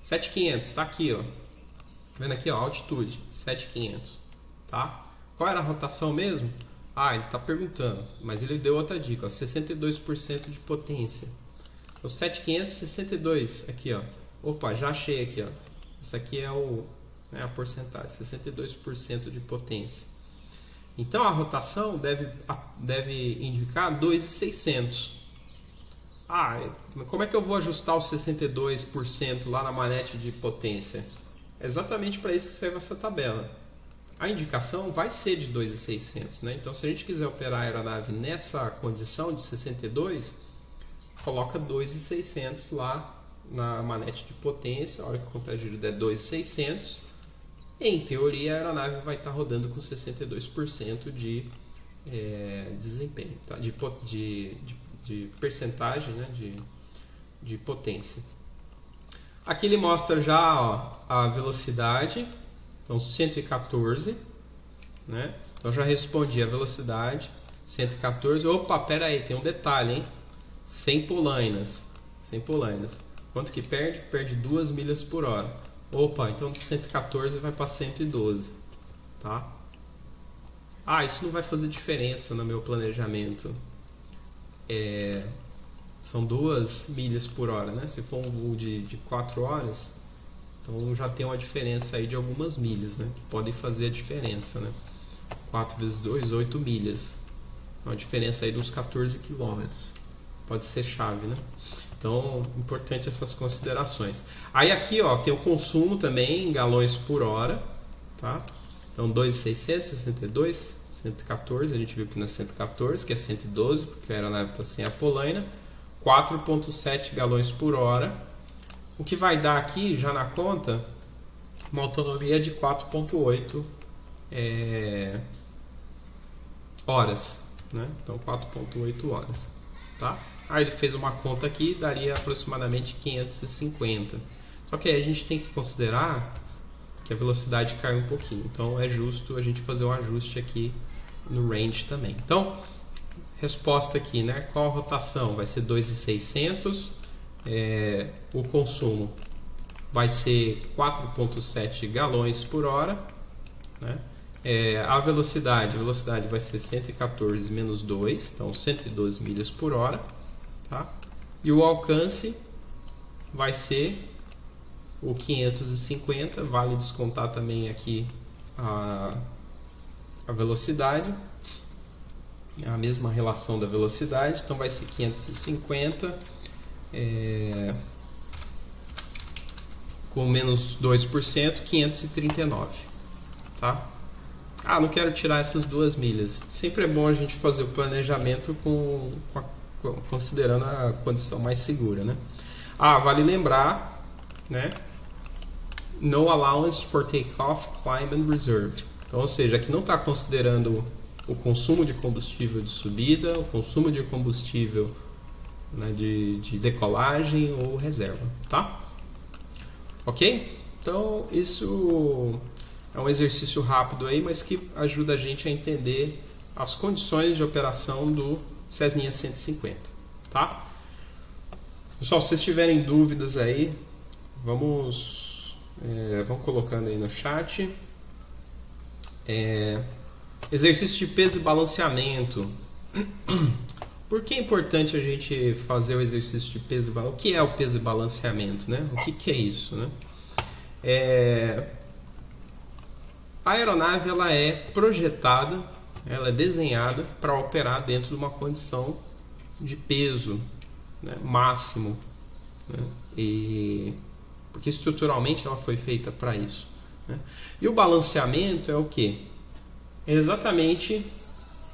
7.500, tá aqui, ó. Tá vendo aqui, ó, altitude, 7.500, tá? Qual era a rotação mesmo? Ele está perguntando, mas ele deu outra dica, ó, 62% de potência. Então 7.500, 62, aqui, ó. Opa, já achei aqui, ó. Essa aqui é a porcentagem, 62% de potência. Então a rotação deve indicar 2.600. Como é que eu vou ajustar os 62% lá na manete de potência? É exatamente para isso que serve essa tabela. A indicação vai ser de 2.600, né? Então se a gente quiser operar a aeronave nessa condição de 62, coloca 2.600 lá na manete de potência. A hora que o contagiro der 2.600, em teoria a aeronave vai estar rodando com 62% de desempenho, tá? de percentagem, né? de potência. Aqui ele mostra já, ó, a velocidade, então 114, né? Então já respondi a velocidade, 114. Opa, pera aí, tem um detalhe, hein? Sem polainas. Quanto que perde? Perde 2 milhas por hora. Opa, então de 114 vai para 112, tá? Isso não vai fazer diferença no meu planejamento. São 2 milhas por hora, né? Se for um voo de 4 horas, então já tem uma diferença aí de algumas milhas, né? Que podem fazer a diferença, né? 4 vezes 2, 8 milhas. Uma diferença aí de uns 14 quilômetros. Pode ser chave, né? Então, importante essas considerações. Aí aqui, ó, tem o consumo também em galões por hora, tá? Então 2.600, 62, 114, a gente viu que na 114, que é 112, porque a aeronave está sem a polaina. 4.7 galões por hora. O que vai dar aqui, já na conta, uma autonomia de 4.8 horas, né? Então 4.8 horas, tá? Aí ele fez uma conta aqui, daria aproximadamente 550. Só que aí a gente tem que considerar que a velocidade cai um pouquinho. Então é justo a gente fazer um ajuste aqui no range também. Então, resposta aqui, né? Qual a rotação? Vai ser 2.600. O consumo vai ser 4.7 galões por hora, né? A velocidade vai ser 114 menos 2, então 112 milhas por hora, tá? E o alcance vai ser o 550, vale descontar também aqui a velocidade, a mesma relação da velocidade, então vai ser 550 com menos 2%, 539, tá? Não quero tirar essas 2 milhas. Sempre é bom a gente fazer o planejamento considerando a condição mais segura, né? Vale lembrar, né? No allowance for takeoff, climb and reserve. Então, ou seja, aqui não está considerando o consumo de combustível de subida, o consumo de combustível, né, de decolagem ou reserva, tá? Ok? Então, isso é um exercício rápido aí, mas que ajuda a gente a entender as condições de operação do Cessninha 150, tá? Pessoal, se vocês tiverem dúvidas aí, vamos colocando aí no chat. Exercício de peso e balanceamento. Por que é importante a gente fazer o exercício de peso e balanceamento? O que é o peso e balanceamento, né? O que é isso, né? A aeronave ela é projetada, ela é desenhada para operar dentro de uma condição de peso, né, máximo, né? Porque estruturalmente ela foi feita para isso, né? E o balanceamento é o que? É exatamente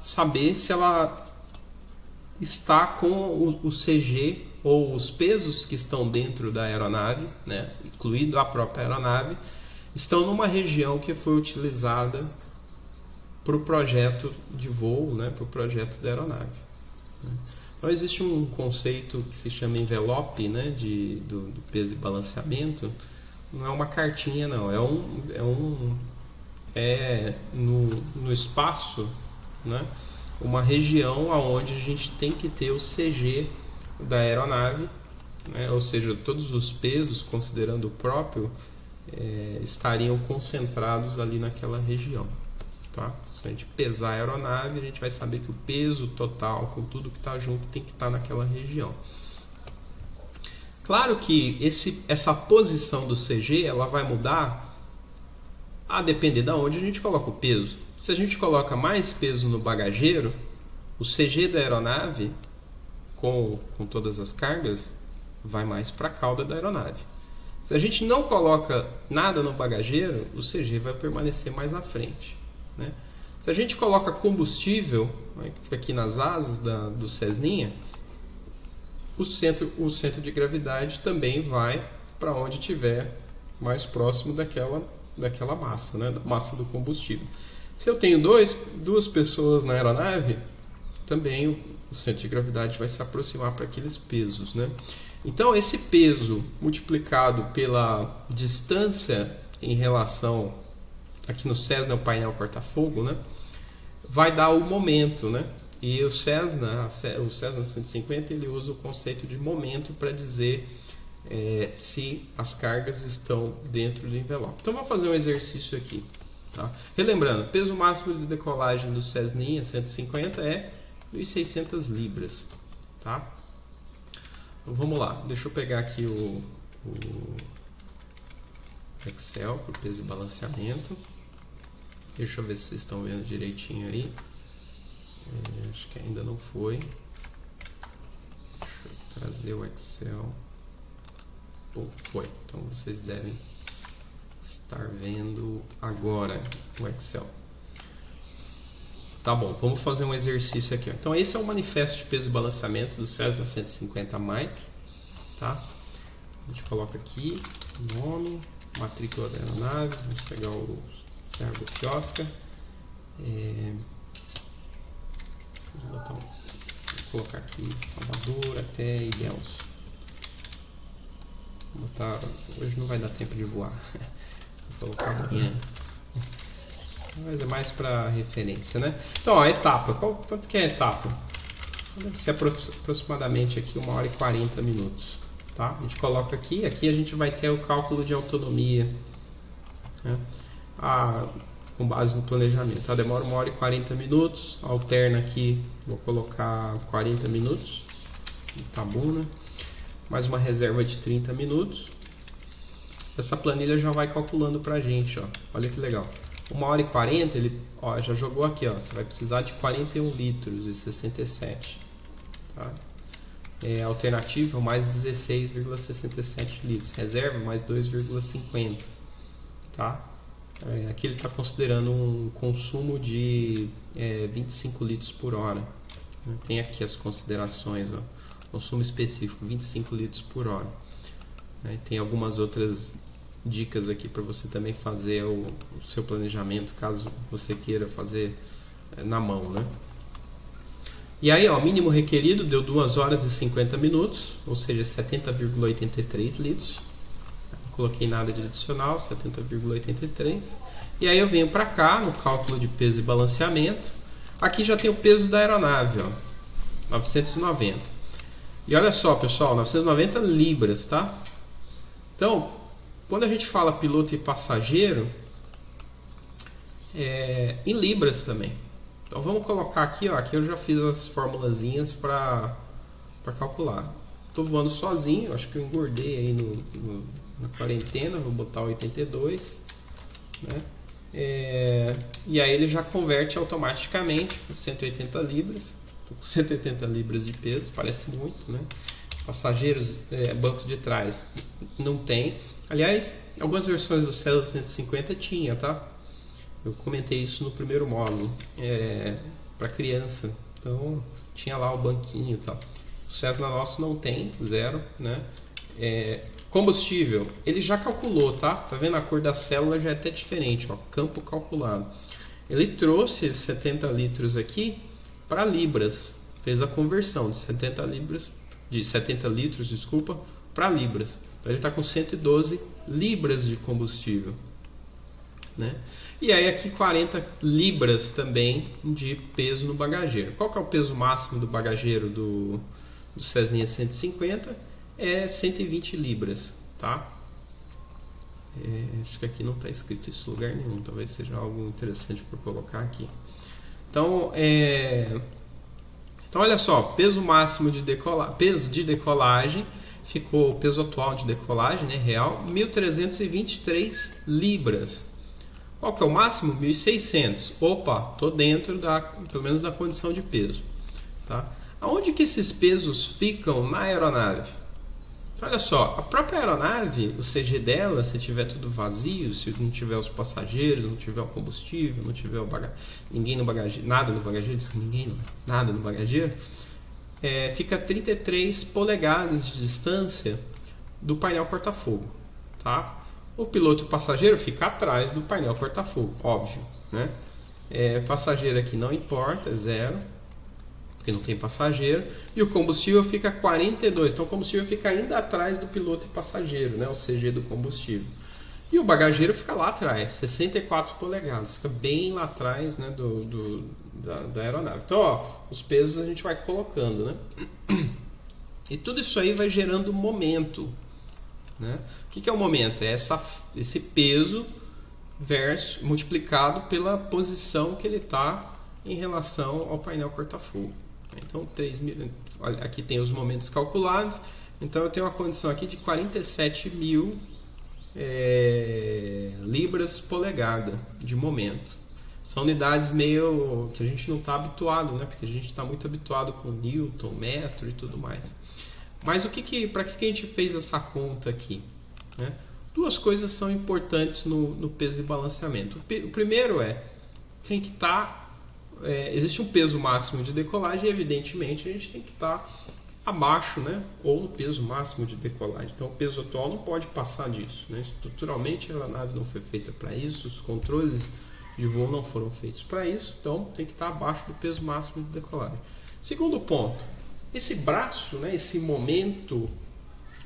saber se ela está com o CG ou os pesos que estão dentro da aeronave, né, incluindo a própria aeronave, estão numa região que foi utilizada para o projeto de voo, né, para o projeto da aeronave. Então existe um conceito que se chama envelope, né, do peso e balanceamento. Não é uma cartinha, não, é no espaço, né, uma região onde a gente tem que ter o CG da aeronave, né, ou seja, todos os pesos, considerando o próprio, estariam concentrados ali naquela região. Tá? Se a gente pesar a aeronave, a gente vai saber que o peso total, com tudo que está junto, tem que estar naquela região. Claro que essa posição do CG ela vai mudar a depender de onde a gente coloca o peso. Se a gente coloca mais peso no bagageiro, o CG da aeronave, com todas as cargas, vai mais para a cauda da aeronave. Se a gente não coloca nada no bagageiro, o CG vai permanecer mais à frente. Né? Se a gente coloca combustível, né, que fica aqui nas asas do Cessninha, o centro de gravidade também vai para onde estiver mais próximo daquela massa, né, da massa do combustível. Se eu tenho duas pessoas na aeronave, também o centro de gravidade vai se aproximar para aqueles pesos. Né? Então esse peso multiplicado pela distância em relação, aqui no Cessna é o painel corta-fogo, né, vai dar o momento, né? E o Cessna 150 ele usa o conceito de momento para dizer se as cargas estão dentro do envelope. Então vamos fazer um exercício aqui. Tá? Relembrando, peso máximo de decolagem do Cessninha 150 é 1.600 libras. Tá? Então vamos lá, deixa eu pegar aqui o Excel para o peso e balanceamento. Deixa eu ver se vocês estão vendo direitinho aí. Acho que ainda não foi. Deixa eu trazer o Excel. Foi. Então vocês devem estar vendo agora o Excel. Tá bom, vamos fazer um exercício aqui. Então esse é o manifesto de peso e balanceamento do Cessna 150 Mike. Tá? A gente coloca aqui nome, matrícula da aeronave. Vamos pegar o Servo Kiosca. Vou colocar aqui Salvador até Ilhéus. Hoje não vai dar tempo de voar. Vou colocar amanhã. Mas é mais para referência, né? Então, a etapa. Quanto que é a etapa? Deve ser aproximadamente aqui 1h40 minutos. Tá? A gente coloca aqui. Aqui a gente vai ter o cálculo de autonomia, né? Com base no planejamento. Tá? Demora 1h40 minutos. Alterna aqui. Vou colocar 40 minutos. Tabuna. Mais uma reserva de 30 minutos. Essa planilha já vai calculando pra gente. Ó. Olha que legal. 1h40 ele já jogou aqui. Ó. Você vai precisar de 41 litros e 67. Tá? Alternativa mais 16,67 litros. Reserva mais 2,50. Tá? Aqui ele está considerando um consumo de 25 litros por hora. Tem aqui as considerações. Ó. Consumo específico 25 litros por hora. Tem algumas outras dicas aqui para você também fazer o seu planejamento, caso você queira fazer na mão, né? E aí, ó, mínimo requerido deu 2 horas e 50 minutos, ou seja, 70,83 litros. Não coloquei nada de adicional, 70,83. E aí eu venho para cá no cálculo de peso e balanceamento. Aqui já tem o peso da aeronave, ó, 990. E olha só, pessoal, 990 libras, tá? Então, quando a gente fala piloto e passageiro, em libras também. Então vamos colocar aqui, ó, aqui eu já fiz as formulazinhas para calcular. Estou voando sozinho, acho que eu engordei aí na quarentena, vou botar 82, né? E aí ele já converte automaticamente 180 libras. Tô com 180 libras de peso, parece muito, né? Passageiros, banco de trás, não tem. Aliás, algumas versões do Cessna 150 tinha, tá? Eu comentei isso no primeiro módulo, para criança. Então tinha lá o banquinho e tal. Cessna nosso não tem, 0, né? Combustível, ele já calculou, tá? Tá vendo? A cor da célula já é até diferente, ó, campo calculado. Ele trouxe 70 litros aqui para libras, fez a conversão de 70 litros, desculpa, para libras. Então ele está com 112 libras de combustível, né? E aí aqui 40 libras também de peso no bagageiro. Qual que é o peso máximo do bagageiro do Cessninha 150? É 120 libras, tá? Acho que aqui não está escrito isso em lugar nenhum, talvez seja algo interessante para colocar aqui. Então, olha só, peso máximo de peso de decolagem, ficou o peso atual de decolagem, né, real, 1.323 libras. Qual que é o máximo? 1.600. Opa, tô dentro pelo menos da condição de peso, tá? Aonde que esses pesos ficam na aeronave? Olha só, a própria aeronave, o CG dela, se tiver tudo vazio, se não tiver os passageiros, não tiver o combustível, não tiver ninguém no bagageiro, nada no bagageiro, nada no bagageiro, fica 33 polegadas de distância do painel corta-fogo, tá? O piloto e o passageiro fica atrás do painel corta-fogo, óbvio, né? Passageiro aqui não importa, é 0. Porque não tem passageiro, e o combustível fica 42, então o combustível fica ainda atrás do piloto e passageiro, né, o CG do combustível. E o bagageiro fica lá atrás, 64 polegadas, fica bem lá atrás, né, da aeronave. Então, ó, os pesos a gente vai colocando, né? E tudo isso aí vai gerando momento, né? O que é o momento? É esse peso multiplicado pela posição que ele está em relação ao painel corta-fogo. Então, 3.000, aqui tem os momentos calculados. Então, eu tenho uma condição aqui de 47.000 libras polegada de momento. São unidades meio que a gente não está habituado, né? Porque a gente está muito habituado com Newton, metro e tudo mais. Mas para que a gente fez essa conta aqui, né? Duas coisas são importantes no peso e balanceamento. O primeiro tem que estar existe um peso máximo de decolagem e evidentemente a gente tem que estar abaixo, né, ou no peso máximo de decolagem. Então o peso atual não pode passar disso, né? Estruturalmente a aeronave não foi feita para isso, os controles de voo não foram feitos para isso, então tem que estar abaixo do peso máximo de decolagem. Segundo ponto, esse braço, né, esse momento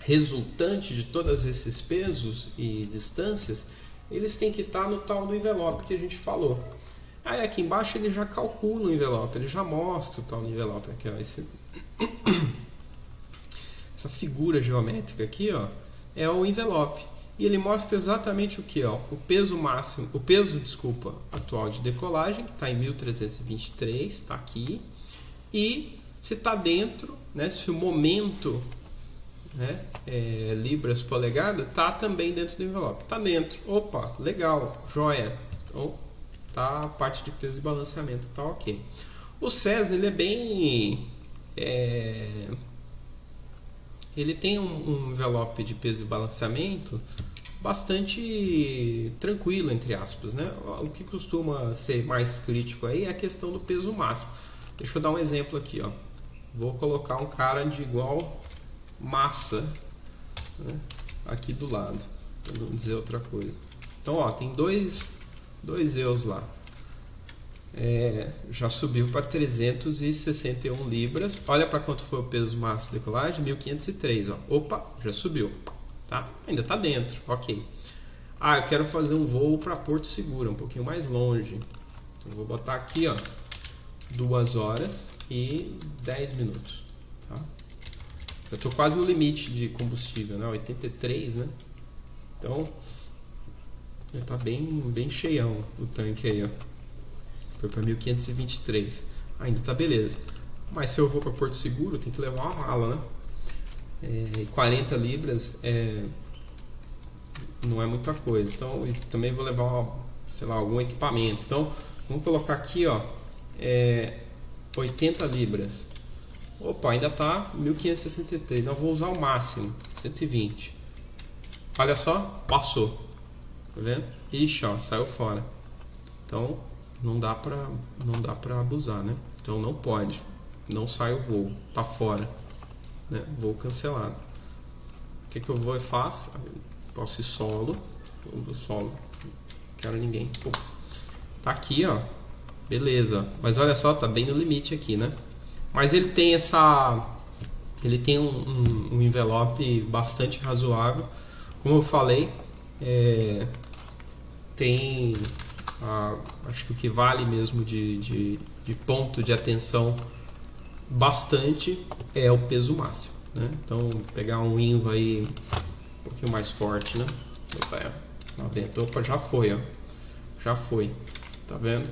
resultante de todos esses pesos e distâncias, eles têm que estar no tal do envelope que a gente falou. Aí aqui embaixo ele já calcula o envelope, ele já mostra o tal do envelope aqui, ó, essa figura geométrica aqui, ó, é o envelope. E ele mostra exatamente o que, ó, o peso atual de decolagem, que está em 1.323, está aqui, e se está dentro, né, se o momento, né, libras polegada, está também dentro do envelope. Está dentro. Opa, legal, joia. Então, tá, a parte de peso e balanceamento tá ok. O Cessna, ele é bem... ele tem um envelope de peso e balanceamento bastante tranquilo, entre aspas, né? O que costuma ser mais crítico aí é a questão do peso máximo. Deixa eu dar um exemplo aqui, ó. Vou colocar um cara de igual massa, né, aqui do lado, para não dizer outra coisa. Então, ó, tem dois eus lá. Já subiu para 361 libras. Olha para quanto foi o peso máximo de decolagem, 1503, ó. Opa, já subiu, tá? Ainda está dentro, ok. Eu quero fazer um voo para Porto Seguro, um pouquinho mais longe. Então vou botar aqui, ó, 2 horas e 10 minutos, tá? Eu estou quase no limite de combustível, né? 83, né? Então já está bem cheião o tanque aí, ó. Foi para 1523. Ainda tá beleza. Mas se eu vou para Porto Seguro, tem que levar uma mala, né? 40 libras não é muita coisa. Então, também vou levar, sei lá, algum equipamento. Então, vamos colocar aqui, ó, 80 libras. Opa, ainda tá 1563. Não, vou usar o máximo, 120. Olha só, passou. Tá vendo? Ixi, ó, saiu fora. Então, não dá pra abusar, né? Então não pode. Não sai o voo, tá fora. né? Voo cancelado. O que eu vou e faço? Posso ir solo. Eu vou solo. Não quero ninguém. Pô. Tá aqui, ó. Beleza. Mas olha só, tá bem no limite aqui, né? Mas ele tem essa... Ele tem um envelope bastante razoável. Como eu falei, tem... acho que o que vale mesmo de ponto de atenção bastante é o peso máximo, né? Então pegar um Inva aí um pouquinho mais forte, né? Opa, já foi, ó. Já foi, tá vendo?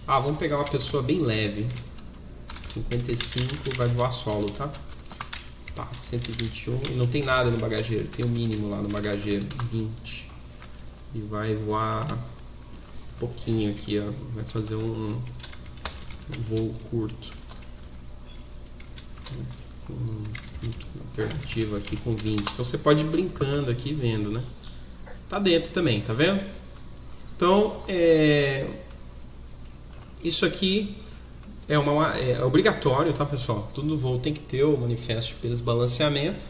Vamos pegar uma pessoa bem leve. 55 vai voar solo, tá? 121 e não tem nada no bagageiro, tem o mínimo lá no bagageiro, 20. E vai voar um pouquinho aqui, ó. Vai fazer um voo curto. Uma alternativa aqui com 20. Então você pode ir brincando aqui, vendo, né? Tá dentro também, tá vendo? Então, isso aqui é obrigatório, tá, pessoal? Todo voo tem que ter o manifesto de desbalanceamento,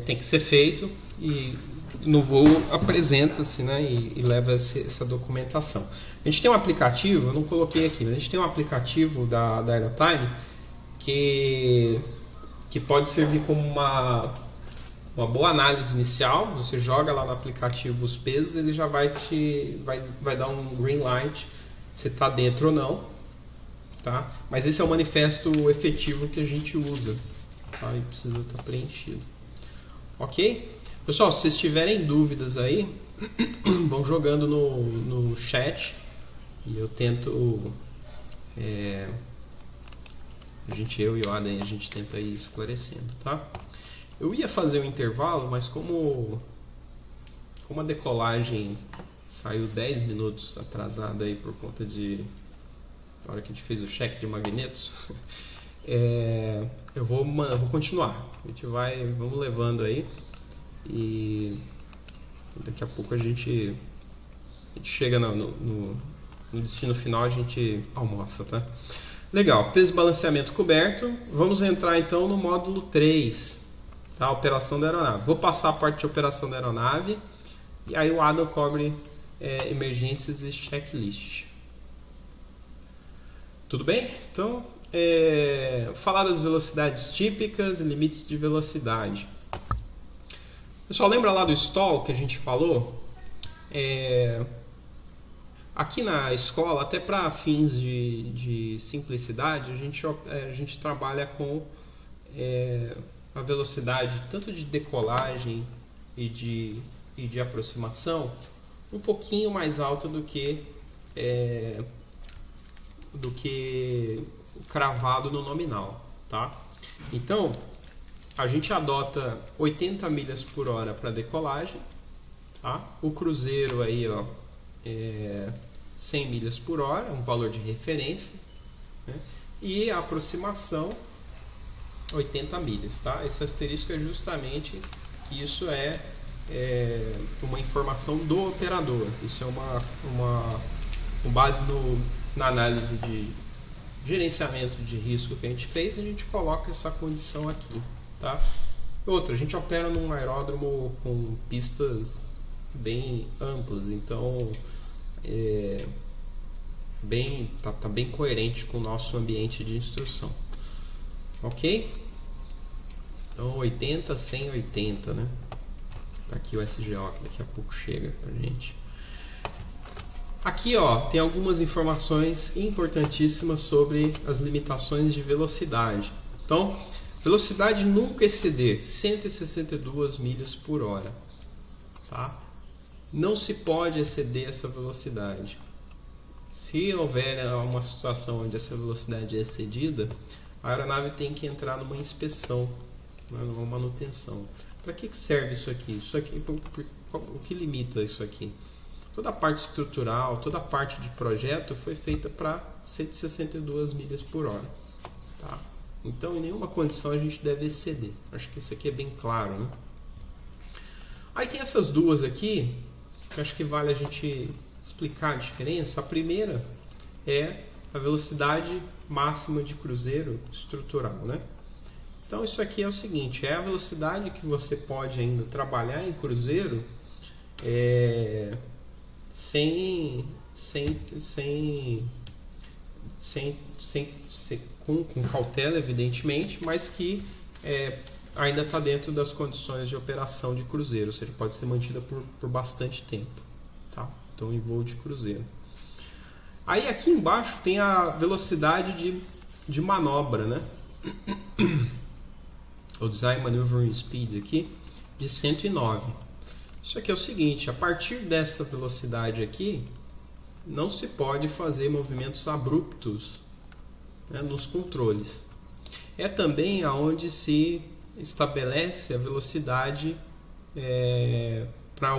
tem que ser feito e no voo apresenta-se, né, e leva essa documentação. A gente tem um aplicativo, eu não coloquei aqui, mas a gente tem um aplicativo da Aerotime que pode servir como uma boa análise inicial. Você joga lá no aplicativo os pesos, ele já vai dar um green light se está dentro ou não, tá? Mas esse é o manifesto efetivo que a gente usa, tá? E precisa estar preenchido, ok? Pessoal, se vocês tiverem dúvidas aí, vão jogando no chat e eu tento eu e o Adam, a gente tenta ir esclarecendo, tá? Eu ia fazer um intervalo, mas como a decolagem saiu 10 minutos atrasada aí por conta na hora que a gente fez o cheque de magnetos, eu vou continuar. Vamos levando aí e daqui a pouco a gente chega no destino final, a gente almoça, tá? Legal, peso e balanceamento coberto. Vamos entrar então no módulo 3, tá? Operação da aeronave. Vou passar a parte de operação da aeronave e aí o Adam cobre emergências e checklist. Tudo bem? Então, falar das velocidades típicas e limites de velocidade. Pessoal, lembra lá do stall que a gente falou? Aqui na escola, até para fins de simplicidade, a gente trabalha com a velocidade tanto de decolagem e de aproximação um pouquinho mais alta do que cravado no nominal, tá? Então, a gente adota 80 milhas por hora para decolagem, tá? O cruzeiro aí, ó, 100 milhas por hora, um valor de referência, né? E a aproximação 80 milhas, tá? Esse asterisco é justamente que isso é uma informação do operador. Isso é com base na análise de gerenciamento de risco que a gente fez, a gente coloca essa condição aqui, tá? Outra, a gente opera num aeródromo com pistas bem amplas, então tá bem coerente com o nosso ambiente de instrução, ok? Então 80, 100, 80, né? Tá aqui o SGO que daqui a pouco chega pra gente. Aqui, ó, tem algumas informações importantíssimas sobre as limitações de velocidade. Então, velocidade nunca exceder 162 milhas por hora, tá? Não se pode exceder essa velocidade. Se houver uma situação onde essa velocidade é excedida, a aeronave tem que entrar numa inspeção, numa manutenção. Para que serve isso aqui? O que limita isso aqui? Toda a parte estrutural, toda a parte de projeto foi feita para 162 milhas por hora, tá? Então, em nenhuma condição a gente deve exceder. Acho que isso aqui é bem claro, né? Aí tem essas duas aqui, que acho que vale a gente explicar a diferença. A primeira é a velocidade máxima de cruzeiro estrutural, né? Então isso aqui é o seguinte, é a velocidade que você pode ainda trabalhar em cruzeiro com cautela, evidentemente, mas que ainda está dentro das condições de operação de cruzeiro, ou seja, pode ser mantida por bastante tempo, tá? Então em voo de cruzeiro. Aí aqui embaixo tem a velocidade de manobra, né? O Design Maneuvering Speed aqui de 109. Isso aqui é o seguinte, a partir dessa velocidade aqui não se pode fazer movimentos abruptos, né, nos controles. É também aonde se estabelece a velocidade para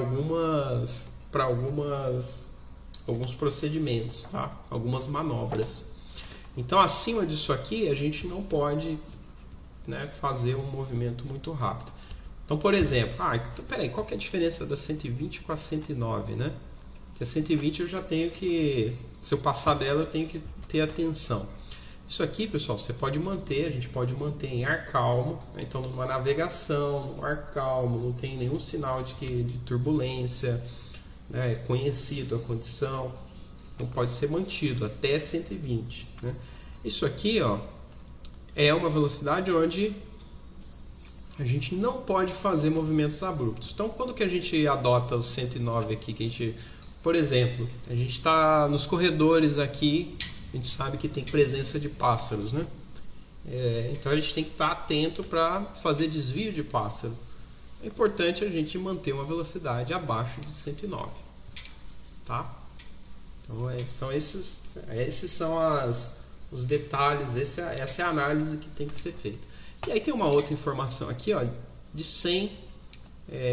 alguns procedimentos, tá? Algumas manobras. Então acima disso aqui a gente não pode, né, fazer um movimento muito rápido. Então, por exemplo, então, peraí, qual que é a diferença da 120 com a 109, né? Que a 120 eu já tenho que, se eu passar dela, eu tenho que ter atenção. Isso aqui, pessoal, você pode manter, a gente pode manter em ar calmo, né? Então numa navegação, no ar calmo, não tem nenhum sinal de turbulência, né? É conhecido a condição, então pode ser mantido até 120, né? Isso aqui, ó, é uma velocidade onde a gente não pode fazer movimentos abruptos. Então, quando que a gente adota o 109 aqui, que a gente, por exemplo, a gente está nos corredores aqui, a gente sabe que tem presença de pássaros, né? Então a gente tem que estar atento para fazer desvio de pássaro. É importante a gente manter uma velocidade abaixo de 109, tá? Então esses são os detalhes, essa é a análise que tem que ser feita. E aí tem uma outra informação aqui, ó, de 100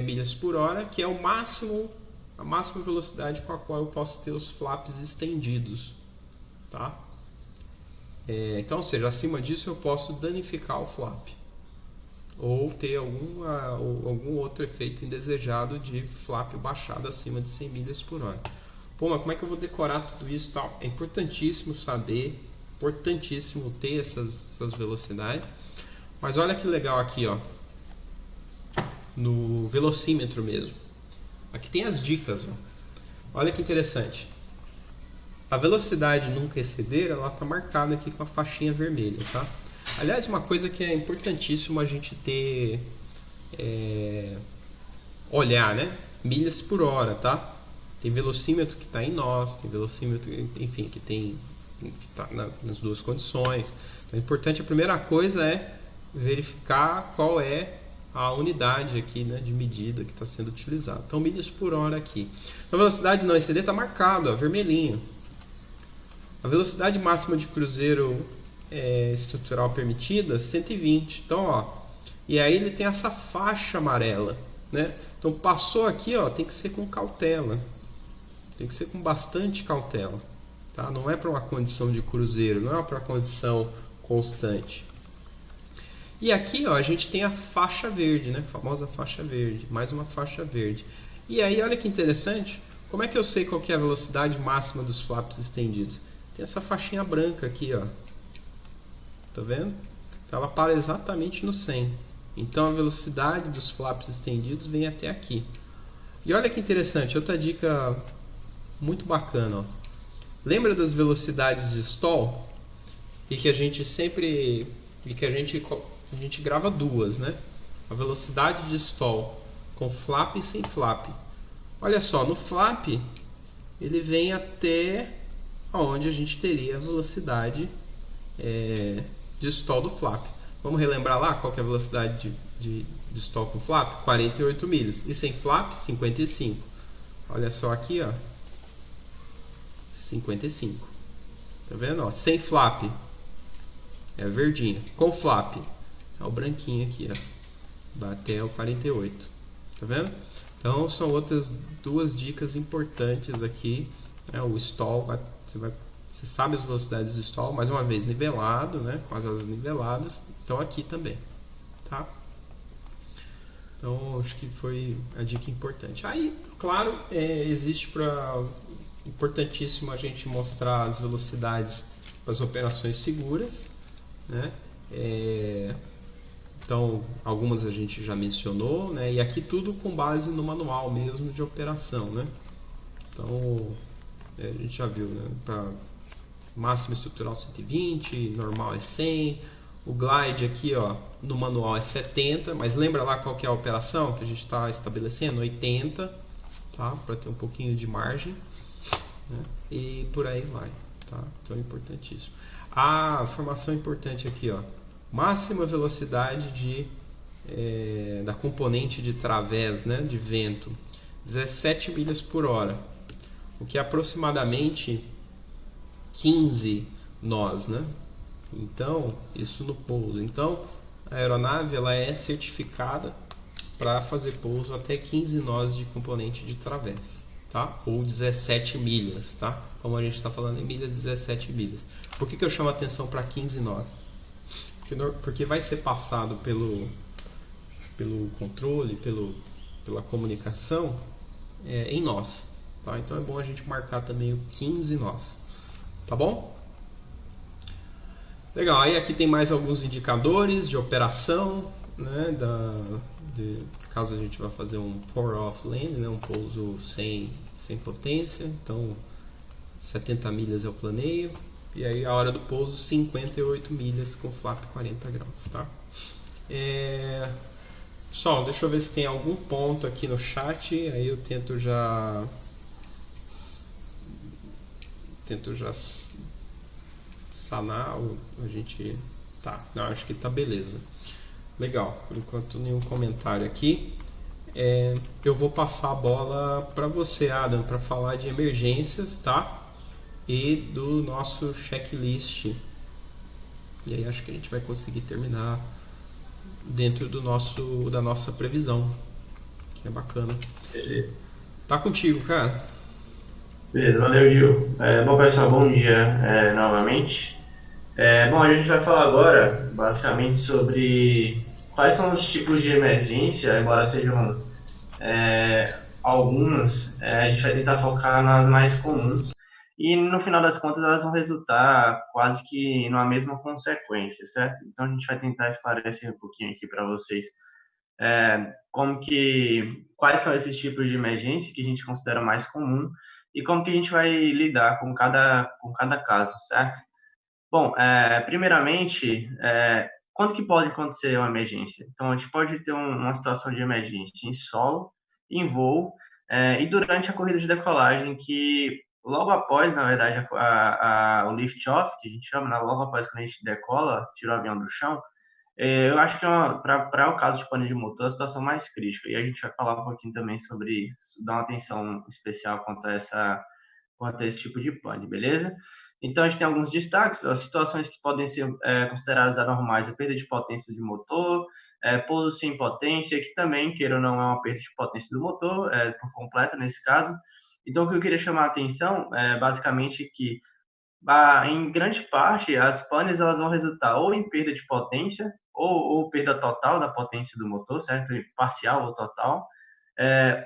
milhas por hora, que é a máxima velocidade com a qual eu posso ter os flaps estendidos, tá? Então, ou seja, acima disso eu posso danificar o flap ou ter algum outro efeito indesejado de flap baixado acima de 100 milhas por hora. Pô, mas como é que eu vou decorar tudo isso e tal? É importantíssimo saber, importantíssimo ter essas velocidades. Mas olha que legal aqui, ó, no velocímetro mesmo. Aqui tem as dicas, ó. Olha que interessante. A velocidade nunca exceder, ela está marcada aqui com a faixinha vermelha, tá? Aliás, uma coisa que é importantíssimo a gente ter, olhar, né? Milhas por hora, tá? Tem velocímetro que está em nós, tem velocímetro, enfim, que está nas duas condições. Então, é importante, a primeira coisa é verificar qual é a unidade aqui, né, de medida que está sendo utilizada. Então, milhas por hora aqui. A velocidade não exceder está marcado, ó, vermelhinho. A velocidade máxima de cruzeiro estrutural permitida, 120. Então, ó, e aí ele tem essa faixa amarela, né? Então, passou aqui, ó, tem que ser com cautela. Tem que ser com bastante cautela, tá? Não é para uma condição de cruzeiro, não é para uma condição constante. E aqui, ó, a gente tem a faixa verde, né? A famosa faixa verde, mais uma faixa verde. E aí, olha que interessante, como é que eu sei qual que é a velocidade máxima dos flaps estendidos? Tem essa faixinha branca aqui, ó. Tá vendo? Então ela para exatamente no 100. Então a velocidade dos flaps estendidos vem até aqui. E olha que interessante, outra dica muito bacana, ó. Lembra das velocidades de stall? E que a gente sempre... E que a gente grava duas, né? A velocidade de stall com flap e sem flap. Olha só, no flap ele vem até onde a gente teria a velocidade de stall do flap. Vamos relembrar lá qual que é a velocidade de stall com flap? 48 milhas. E sem flap, 55. Olha só aqui, ó. 55. Tá vendo? Ó, sem flap é verdinho. Com flap é o branquinho aqui, ó. Vai até o 48. Tá vendo? Então são outras duas dicas importantes aqui. O stall, você sabe as velocidades do stall, mais uma vez nivelado, né? Com as asas niveladas. Então aqui também, tá? Então acho que foi a dica importante. Aí, claro, existe importantíssimo a gente mostrar as velocidades para as operações seguras, né? Então, algumas a gente já mencionou, né? E aqui tudo com base no manual mesmo de operação, né? Então, a gente já viu, né? Para máximo estrutural 120, normal é 100. O glide aqui, ó, no manual é 70, mas lembra lá qual que é a operação que a gente está estabelecendo? 80, tá? Para ter um pouquinho de margem, né? E por aí vai, tá? Então é importantíssimo. A informação importante aqui, ó, máxima velocidade da componente de través, né, de vento, 17 milhas por hora, o que é aproximadamente 15 nós, né? Então, isso no pouso. Então, a aeronave ela é certificada para fazer pouso até 15 nós de componente de través, tá? Ou 17 milhas, tá? Como a gente está falando em milhas, 17 milhas. Por que eu chamo a atenção para 15 nós? Porque vai ser passado pelo controle, pela comunicação em nós, tá? Então é bom a gente marcar também o 15 nós, tá bom? Legal, aí aqui tem mais alguns indicadores de operação, né, caso a gente vá fazer um pour off land, né, um pouso sem potência, então 70 milhas é o planeio, e aí a hora do pouso 58 milhas com flap 40 graus, tá? Pessoal, deixa eu ver se tem algum ponto aqui no chat, aí eu tento já sanar, a gente... Tá, não, acho que tá beleza. Legal, por enquanto nenhum comentário aqui. Eu vou passar a bola para você, Adam, para falar de emergências, tá? E do nosso checklist. E aí acho que a gente vai conseguir terminar dentro da nossa previsão, que é bacana. Beleza. Tá contigo, cara. Beleza, valeu, Gil. Bom, pessoal, bom dia novamente. Bom, a gente vai falar agora, basicamente, sobre quais são os tipos de emergência, embora sejam algumas, a gente vai tentar focar nas mais comuns. E, no final das contas, elas vão resultar quase que numa mesma consequência, certo? Então, a gente vai tentar esclarecer um pouquinho aqui para vocês quais são esses tipos de emergência que a gente considera mais comum e como que a gente vai lidar com cada caso, certo? Bom, primeiramente, quando que pode acontecer uma emergência? Então, a gente pode ter uma situação de emergência em solo, em voo, e durante a corrida de decolagem, que logo após, na verdade, o lift-off, que a gente chama, né, logo após quando a gente decola, tira o avião do chão, eu acho que para o caso de pane de motor, a situação mais crítica. E a gente vai falar um pouquinho também sobre isso, dar uma atenção especial quanto a esse tipo de pane, beleza? Então, a gente tem alguns destaques, as situações que podem ser consideradas anormais, a perda de potência de motor, pouso sem potência, que também, queira ou não, é uma perda de potência do motor, por completa nesse caso. Então, o que eu queria chamar a atenção é basicamente que em grande parte, as panes elas vão resultar ou em perda de potência ou perda total da potência do motor, certo? Parcial ou total.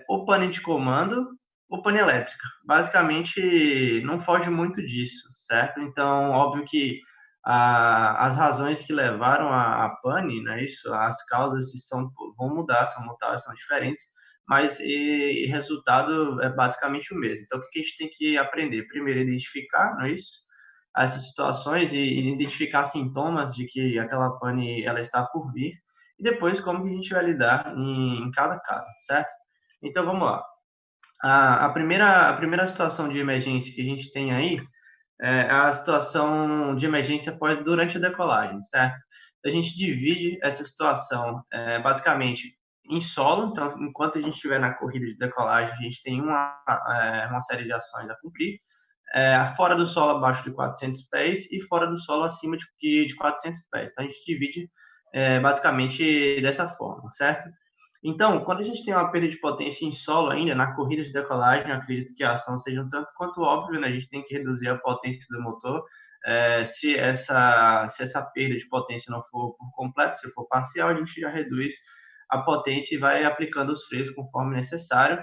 Ou pane de comando ou pane elétrica. Basicamente, não foge muito disso, certo? Então, óbvio que as razões que levaram a pane, né, isso, as causas vão mudar, são mutáveis, são diferentes, mas o resultado é basicamente o mesmo. Então, o que a gente tem que aprender? Primeiro, identificar, não é isso? Essas situações e identificar sintomas de que aquela pane ela está por vir e depois como que a gente vai lidar em cada caso, certo? Então, vamos lá. A primeira situação de emergência que a gente tem aí é a situação de emergência durante a decolagem, certo? A gente divide essa situação basicamente em solo, então, enquanto a gente estiver na corrida de decolagem, a gente tem uma série de ações a cumprir, fora do solo abaixo de 400 pés e fora do solo acima de 400 pés. Então, a gente divide basicamente dessa forma, certo? Então, quando a gente tem uma perda de potência em solo ainda, na corrida de decolagem, eu acredito que a ação seja um tanto quanto óbvia, né? A gente tem que reduzir a potência do motor. Se essa perda de potência não for por completo, se for parcial, a gente já reduz a potência e vai aplicando os freios conforme necessário.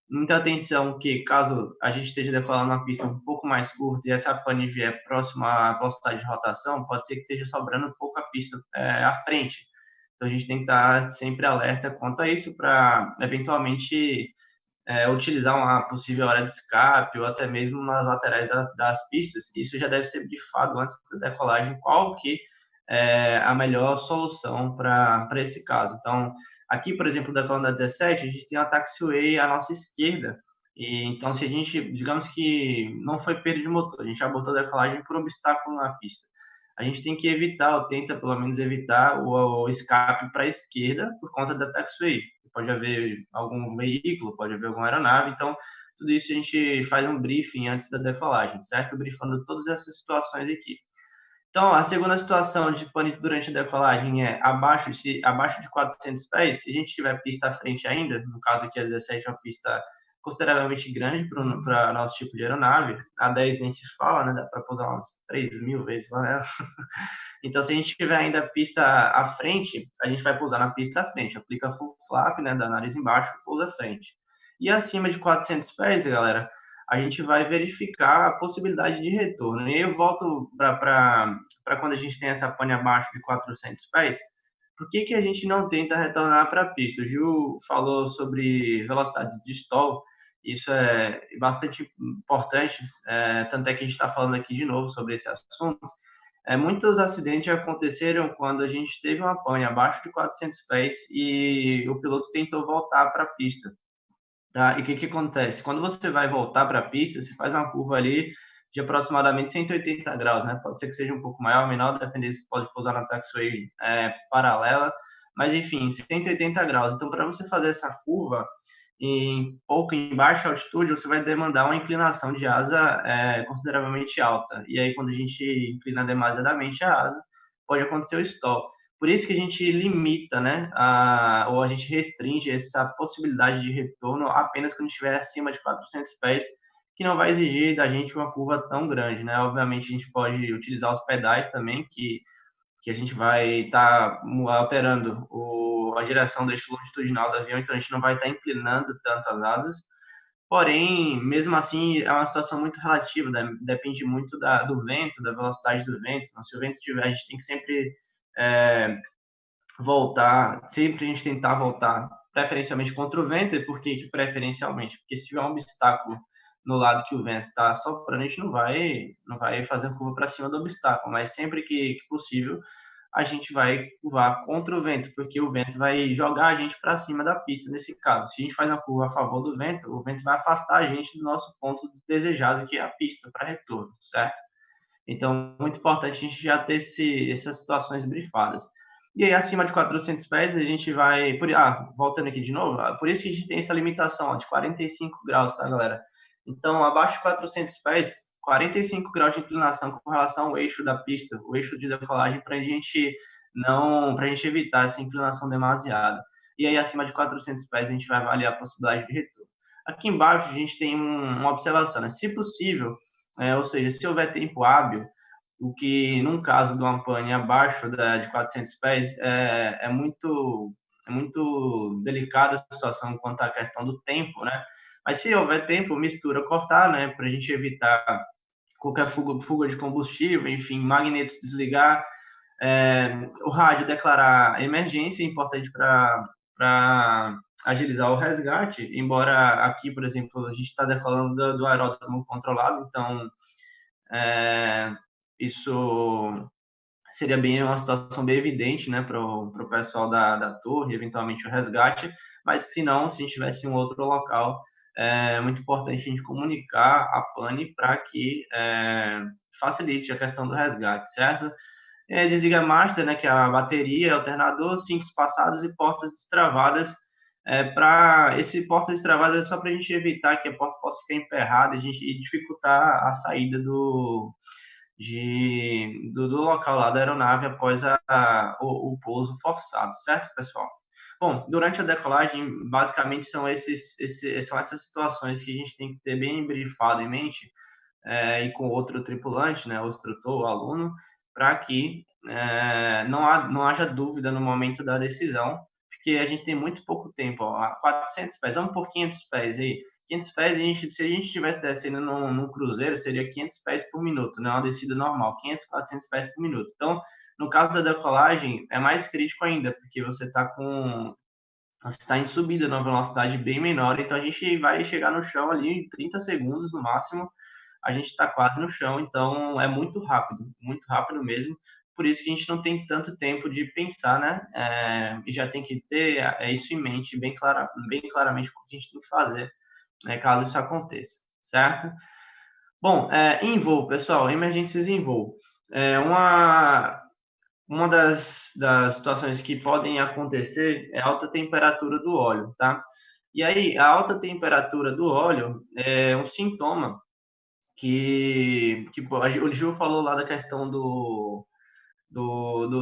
Muita atenção que caso a gente esteja decolando uma pista um pouco mais curta e essa pane vier próxima à velocidade de rotação, pode ser que esteja sobrando um pouco a pista à frente. Então, Então a gente tem que estar sempre alerta quanto a isso para eventualmente utilizar uma possível área de escape ou até mesmo nas laterais das pistas. Isso já deve ser brifado antes da decolagem, qual que é a melhor solução para esse caso. Então, aqui, por exemplo, da coluna 17, a gente tem a taxiway à nossa esquerda. E, então, se a gente, digamos que não foi perda de motor, a gente já botou a decolagem por obstáculo na pista. A gente tem que evitar, ou tenta pelo menos evitar, o escape para a esquerda por conta da taxiway. Pode haver algum veículo, pode haver alguma aeronave, então tudo isso a gente faz um briefing antes da decolagem, certo? Briefando todas essas situações aqui. Então, a segunda situação de pane durante a decolagem é abaixo de 400 pés, se a gente tiver pista à frente ainda, no caso aqui a 17 é uma pista consideravelmente grande para nosso tipo de aeronave, a 10 nem se fala, né? Dá para pousar umas 3.000 vezes lá nela. Então, se a gente tiver ainda a pista à frente, a gente vai pousar na pista à frente, aplica full flap, né, da nariz embaixo, pousa à frente. E acima de 400 pés, galera, a gente vai verificar a possibilidade de retorno. E aí eu volto para quando a gente tem essa pane abaixo de 400 pés, por que a gente não tenta retornar para a pista? O Gil falou sobre velocidades de stall, isso é bastante importante, tanto é que a gente está falando aqui de novo sobre esse assunto. Muitos acidentes aconteceram quando a gente teve uma pane abaixo de 400 pés e o piloto tentou voltar para a pista. Tá? E o que acontece? Quando você vai voltar para a pista, você faz uma curva ali de aproximadamente 180 graus, né? Pode ser que seja um pouco maior ou menor, dependendo se pode pousar na taxiway paralela, mas enfim, 180 graus. Então, para você fazer essa curva em baixa altitude, você vai demandar uma inclinação de asa consideravelmente alta. E aí, quando a gente inclina demasiadamente a asa, pode acontecer o stall. Por isso que a gente limita, né, ou a gente restringe essa possibilidade de retorno apenas quando estiver acima de 400 pés, que não vai exigir da gente uma curva tão grande, né? Obviamente, a gente pode utilizar os pedais também, que a gente vai estar alterando a direção do eixo longitudinal do avião, então a gente não vai estar inclinando tanto as asas. Porém, mesmo assim, é uma situação muito relativa, depende muito do vento, da velocidade do vento. Então, se o vento tiver, a gente tem que sempre é, voltar, sempre a gente tentar voltar preferencialmente contra o vento. E por que preferencialmente? Porque se tiver um obstáculo no lado que o vento está soprando, a gente não vai fazer curva para cima do obstáculo, mas sempre que possível, a gente vai curvar contra o vento, porque o vento vai jogar a gente para cima da pista nesse caso. Se a gente faz uma curva a favor do vento, o vento vai afastar a gente do nosso ponto desejado, que é a pista para retorno, certo? Então, muito importante a gente já ter essas situações brifadas. E aí, acima de 400 pés, a gente vai... voltando aqui de novo, por isso que a gente tem essa limitação ó, de 45 graus, tá, galera? Então, abaixo de 400 pés, 45 graus de inclinação com relação ao eixo da pista, o eixo de decolagem, para a gente evitar essa inclinação demasiada. E aí, acima de 400 pés, a gente vai avaliar a possibilidade de retorno. Aqui embaixo, a gente tem uma observação, né? Se possível, ou seja, se houver tempo hábil, o que, num caso de uma pane abaixo de 400 pés, é muito delicada a situação quanto à questão do tempo, né? Mas se houver tempo, mistura cortar, né? Para a gente evitar qualquer fuga de combustível, enfim, magnetos desligar, o rádio declarar emergência, importante para agilizar o resgate, embora aqui, por exemplo, a gente está decolando do aeródromo controlado, então isso seria bem uma situação bem evidente, né, para o pessoal da torre, eventualmente o resgate, mas se não, se a gente tivesse em um outro local, é muito importante a gente comunicar a pane para que facilite a questão do resgate, certo? Desliga master, né, que é a bateria, alternador, cintos passados e portas destravadas. Para esse portas destravadas é só para a gente evitar que a porta possa ficar emperrada e dificultar a saída do local lá da aeronave após o pouso forçado, certo, pessoal? Bom, durante a decolagem, basicamente são essas situações que a gente tem que ter bem brifado em mente, e com outro tripulante, né, o instrutor, o aluno, para que não haja dúvida no momento da decisão, porque a gente tem muito pouco tempo, ó, 400 pés, vamos por 500 pés aí. 500 pés, se a gente estivesse descendo num cruzeiro, seria 500 pés por minuto, né? Uma descida normal, 500, 400 pés por minuto. Então, no caso da decolagem, é mais crítico ainda, porque você está em subida numa velocidade bem menor, então a gente vai chegar no chão ali em 30 segundos no máximo, a gente está quase no chão, então é muito rápido mesmo. Por isso que a gente não tem tanto tempo de pensar, né? E já tem que ter isso em mente bem claramente o que a gente tem que fazer, né, caso isso aconteça, certo? Bom, em voo, pessoal, emergências em voo. Uma das situações que podem acontecer é a alta temperatura do óleo, tá? E aí, a alta temperatura do óleo é um sintoma que o Gil falou lá da questão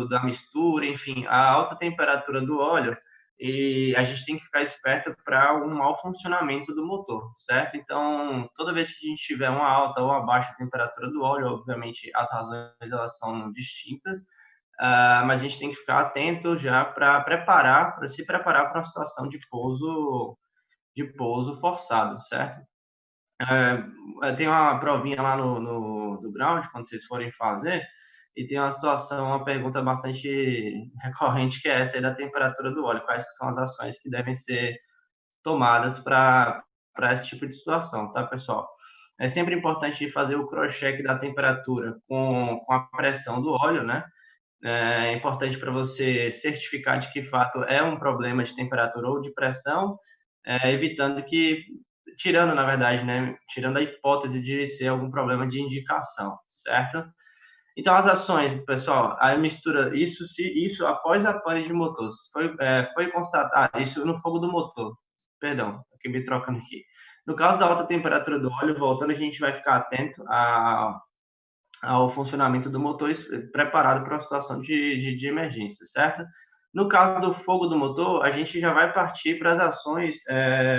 da mistura, enfim, a alta temperatura do óleo, e a gente tem que ficar esperto para um mau funcionamento do motor, certo? Então, toda vez que a gente tiver uma alta ou uma baixa temperatura do óleo, obviamente as razões elas são distintas, mas a gente tem que ficar atento já para se preparar para uma situação de pouso forçado, certo? Tem uma provinha lá do ground, quando vocês forem fazer, e tem uma situação, uma pergunta bastante recorrente, que é essa aí da temperatura do óleo. Quais que são as ações que devem ser tomadas para esse tipo de situação, tá, pessoal? É sempre importante fazer o cross-check da temperatura com a pressão do óleo, né? É importante para você certificar de que fato é um problema de temperatura ou de pressão, evitando que, tirando, na verdade, né, tirando a hipótese de ser algum problema de indicação, certo? Então, as ações, pessoal, a mistura, isso após a pane de motor, foi constatado, isso no fogo do motor, perdão, aqui me trocando aqui. No caso da alta temperatura do óleo, voltando, a gente vai ficar atento ao funcionamento do motor, preparado para uma situação de emergência, certo? No caso do fogo do motor, a gente já vai partir para as ações,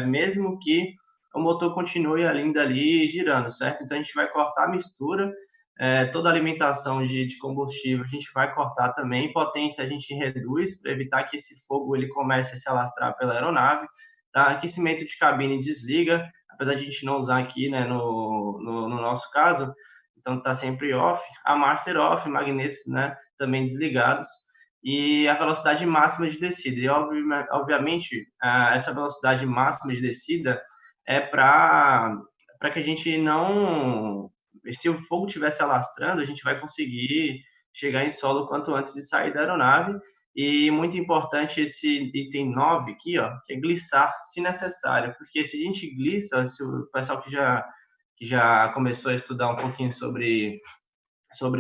mesmo que o motor continue ainda ali girando, certo? Então, a gente vai cortar a mistura, toda a alimentação de combustível a gente vai cortar também, potência a gente reduz para evitar que esse fogo ele comece a se alastrar pela aeronave, tá? Aquecimento de cabine desliga, apesar de a gente não usar aqui, né, no nosso caso, então está sempre off, a master off, magnetos, né, também desligados, e a velocidade máxima de descida. E obviamente essa velocidade máxima de descida é para que a gente não, se o fogo estiver se alastrando, a gente vai conseguir chegar em solo quanto antes de sair da aeronave. E muito importante esse item 9 aqui, ó, que é glissar se necessário, porque se a gente glissa, se o pessoal que já começou a estudar um pouquinho sobre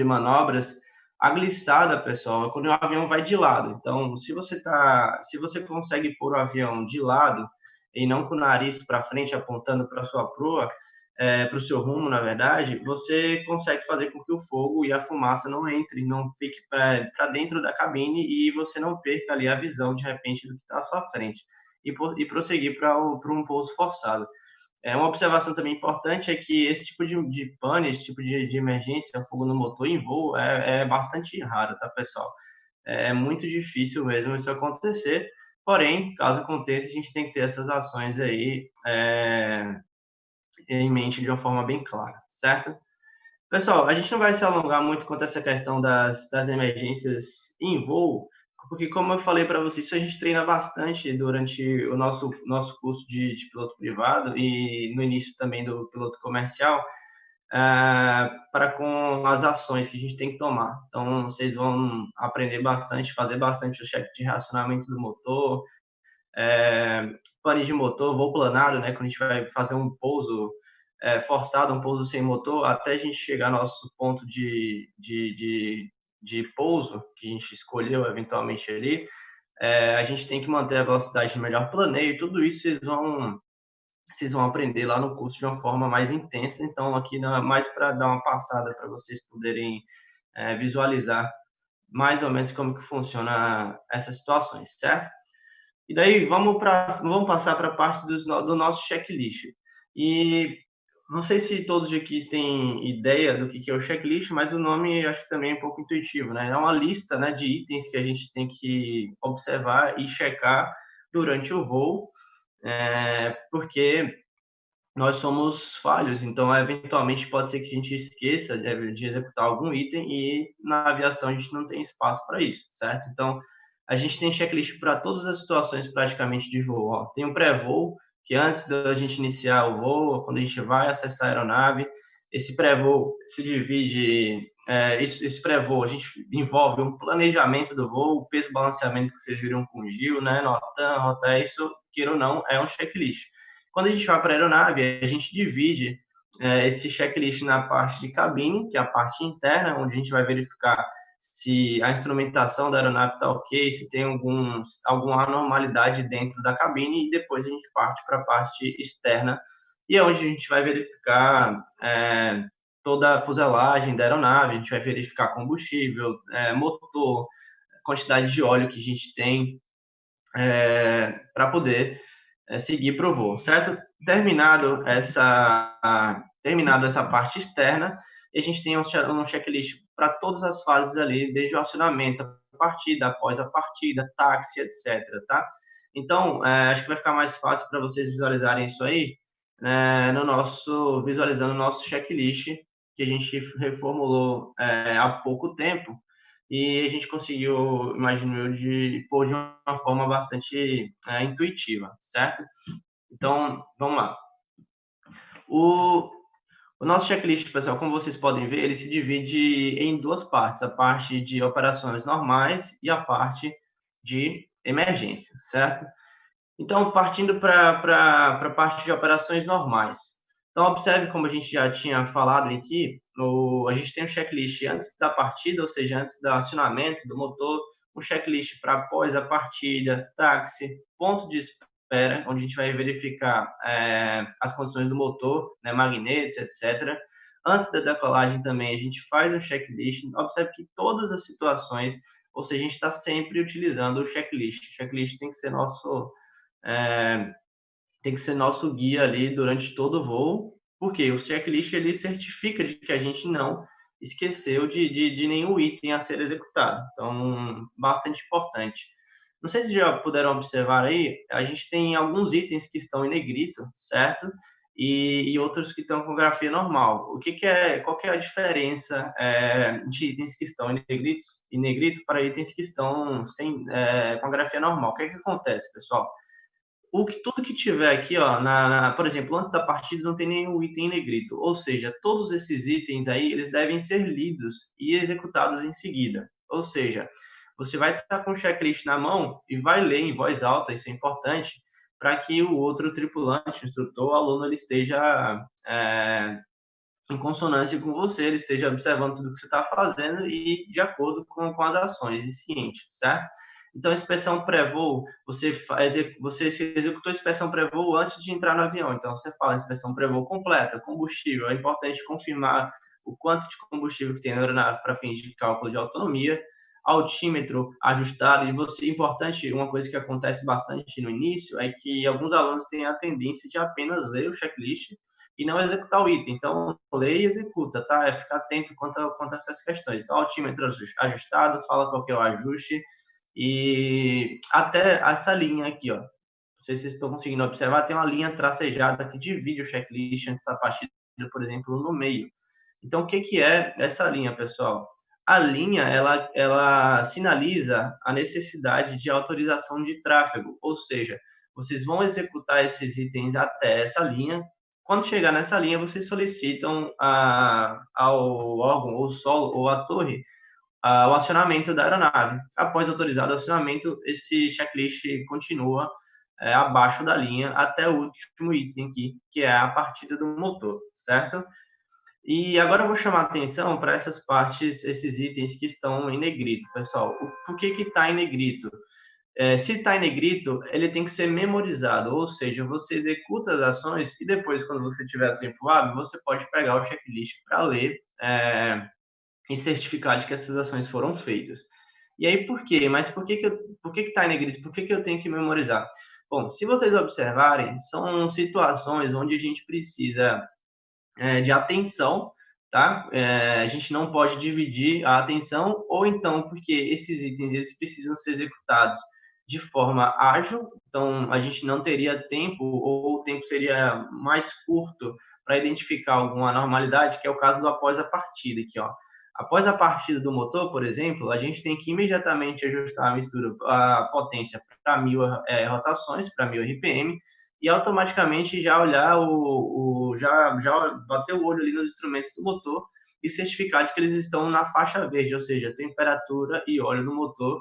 manobras, a glissada, pessoal, é quando o avião vai de lado. Então, se você consegue pôr o avião de lado e não com o nariz para frente apontando para a sua proa, para o seu rumo, na verdade, você consegue fazer com que o fogo e a fumaça não entre, não fique para dentro da cabine e você não perca ali a visão de repente do que está à sua frente e prosseguir para um pouso forçado. Uma observação também importante é que esse tipo de pane, esse tipo de emergência, fogo no motor em voo, é bastante raro, tá, pessoal? É muito difícil mesmo isso acontecer, porém, caso aconteça, a gente tem que ter essas ações aí em mente de uma forma bem clara, certo? Pessoal, a gente não vai se alongar muito quanto a essa questão das emergências em voo, porque, como eu falei para vocês, isso a gente treina bastante durante o nosso curso de piloto privado e no início também do piloto comercial, para com as ações que a gente tem que tomar. Então, vocês vão aprender bastante, fazer bastante o check de racionamento do motor, pane de motor, voo planado, né, quando a gente vai fazer um pouso forçado, um pouso sem motor, até a gente chegar ao nosso ponto de pouso, que a gente escolheu eventualmente ali, a gente tem que manter a velocidade de melhor planeio, tudo isso vocês vão aprender lá no curso de uma forma mais intensa, então aqui mais para dar uma passada para vocês poderem visualizar mais ou menos como que funciona essas situações, certo? E daí vamos passar para a parte do nosso checklist. E não sei se todos aqui têm ideia do que é o checklist, mas o nome acho que também é um pouco intuitivo, né? É uma lista, né, de itens que a gente tem que observar e checar durante o voo, porque nós somos falhos, então eventualmente pode ser que a gente esqueça de executar algum item e na aviação a gente não tem espaço para isso, certo? Então a gente tem checklist para todas as situações praticamente de voo. Ó. Tem um pré-voo, que antes da gente iniciar o voo, quando a gente vai acessar a aeronave, esse pré-voo se divide, esse pré-voo a gente envolve um planejamento do voo, o peso balanceamento que vocês viram com o Gil, né? Notan, rota, isso, queira ou não, é um checklist. Quando a gente vai para a aeronave, a gente divide esse checklist na parte de cabine, que é a parte interna, onde a gente vai verificar se a instrumentação da aeronave está ok, se tem alguma anormalidade dentro da cabine, e depois a gente parte para a parte externa, e é onde a gente vai verificar toda a fuselagem da aeronave, a gente vai verificar combustível, motor, quantidade de óleo que a gente tem para poder seguir para o voo, certo? Terminado essa parte externa, a gente tem um checklist para todas as fases ali, desde o acionamento, a partida, após a partida, táxi, etc. Tá? Então, acho que vai ficar mais fácil para vocês visualizarem isso aí, visualizando o nosso checklist que a gente reformulou há pouco tempo e a gente conseguiu, imagino eu, de pôr de uma forma bastante intuitiva, certo? Então, vamos lá. O, o nosso checklist, pessoal, como vocês podem ver, ele se divide em duas partes, a parte de operações normais e a parte de emergência, certo? Então, partindo para a parte de operações normais. Então, observe como a gente já tinha falado aqui, a gente tem um checklist antes da partida, ou seja, antes do acionamento do motor, um checklist para após a partida, táxi, ponto de espera, onde a gente vai verificar as condições do motor, né, magnetos, etc. Antes da decolagem também, a gente faz um checklist. Observe que todas as situações, ou seja, a gente está sempre utilizando o checklist. O checklist é, tem que ser nosso guia ali durante todo o voo, porque o checklist ele certifica de que a gente não esqueceu de nenhum item a ser executado. Então, bastante importante. Não sei se já puderam observar aí, a gente tem alguns itens que estão em negrito, certo? E outros que estão com grafia normal. Qual que é a diferença de itens que estão em negrito para itens que estão com a grafia normal? O que acontece, pessoal? Tudo que tiver aqui, ó, por exemplo, antes da partida não tem nenhum item em negrito, ou seja, todos esses itens aí, eles devem ser lidos e executados em seguida. Ou seja, você vai estar com o checklist na mão e vai ler em voz alta, isso é importante, para que o outro tripulante, o instrutor, o aluno, ele esteja em consonância com você, ele esteja observando tudo que você está fazendo e de acordo com as ações, e ciente, certo? Então, inspeção pré-voo, você executou a inspeção pré-voo antes de entrar no avião. Então, você fala inspeção pré-voo completa, combustível. É importante confirmar o quanto de combustível que tem na aeronave para fins de cálculo de autonomia. Altímetro ajustado. Importante, uma coisa que acontece bastante no início é que alguns alunos têm a tendência de apenas ler o checklist e não executar o item. Então, lê e executa, tá? Ficar atento quanto a essas questões. Então, altímetro ajustado, fala qual que é o ajuste, e até essa linha aqui, ó. Não sei se vocês estão conseguindo observar, tem uma linha tracejada que divide o checklist antes da partida, por exemplo, no meio. Então, o que é essa linha, pessoal? A linha, ela sinaliza a necessidade de autorização de tráfego, ou seja, vocês vão executar esses itens até essa linha. Quando chegar nessa linha, vocês solicitam ao órgão, ou solo, ou à torre, o acionamento da aeronave. Após autorizado o acionamento, esse checklist continua abaixo da linha até o último item aqui, que é a partida do motor, certo? E agora eu vou chamar a atenção para essas partes, esses itens que estão em negrito, pessoal. Por que está em negrito? Se está em negrito, ele tem que ser memorizado, ou seja, você executa as ações e depois, quando você tiver tempo hábil, você pode pegar o checklist para ler e certificar de que essas ações foram feitas. E aí, por quê? Mas por que está em negrito? Por que eu tenho que memorizar? Bom, se vocês observarem, são situações onde a gente precisa de atenção, tá? A gente não pode dividir a atenção, ou então porque esses itens eles precisam ser executados de forma ágil, então a gente não teria tempo, ou o tempo seria mais curto para identificar alguma anormalidade, que é o caso do após a partida aqui, ó. Após a partida do motor, por exemplo, a gente tem que imediatamente ajustar a mistura, a potência para 1000 rotações, para 1000 RPM, e automaticamente já olhar já bater o olho ali nos instrumentos do motor e certificar de que eles estão na faixa verde, ou seja, temperatura e óleo do motor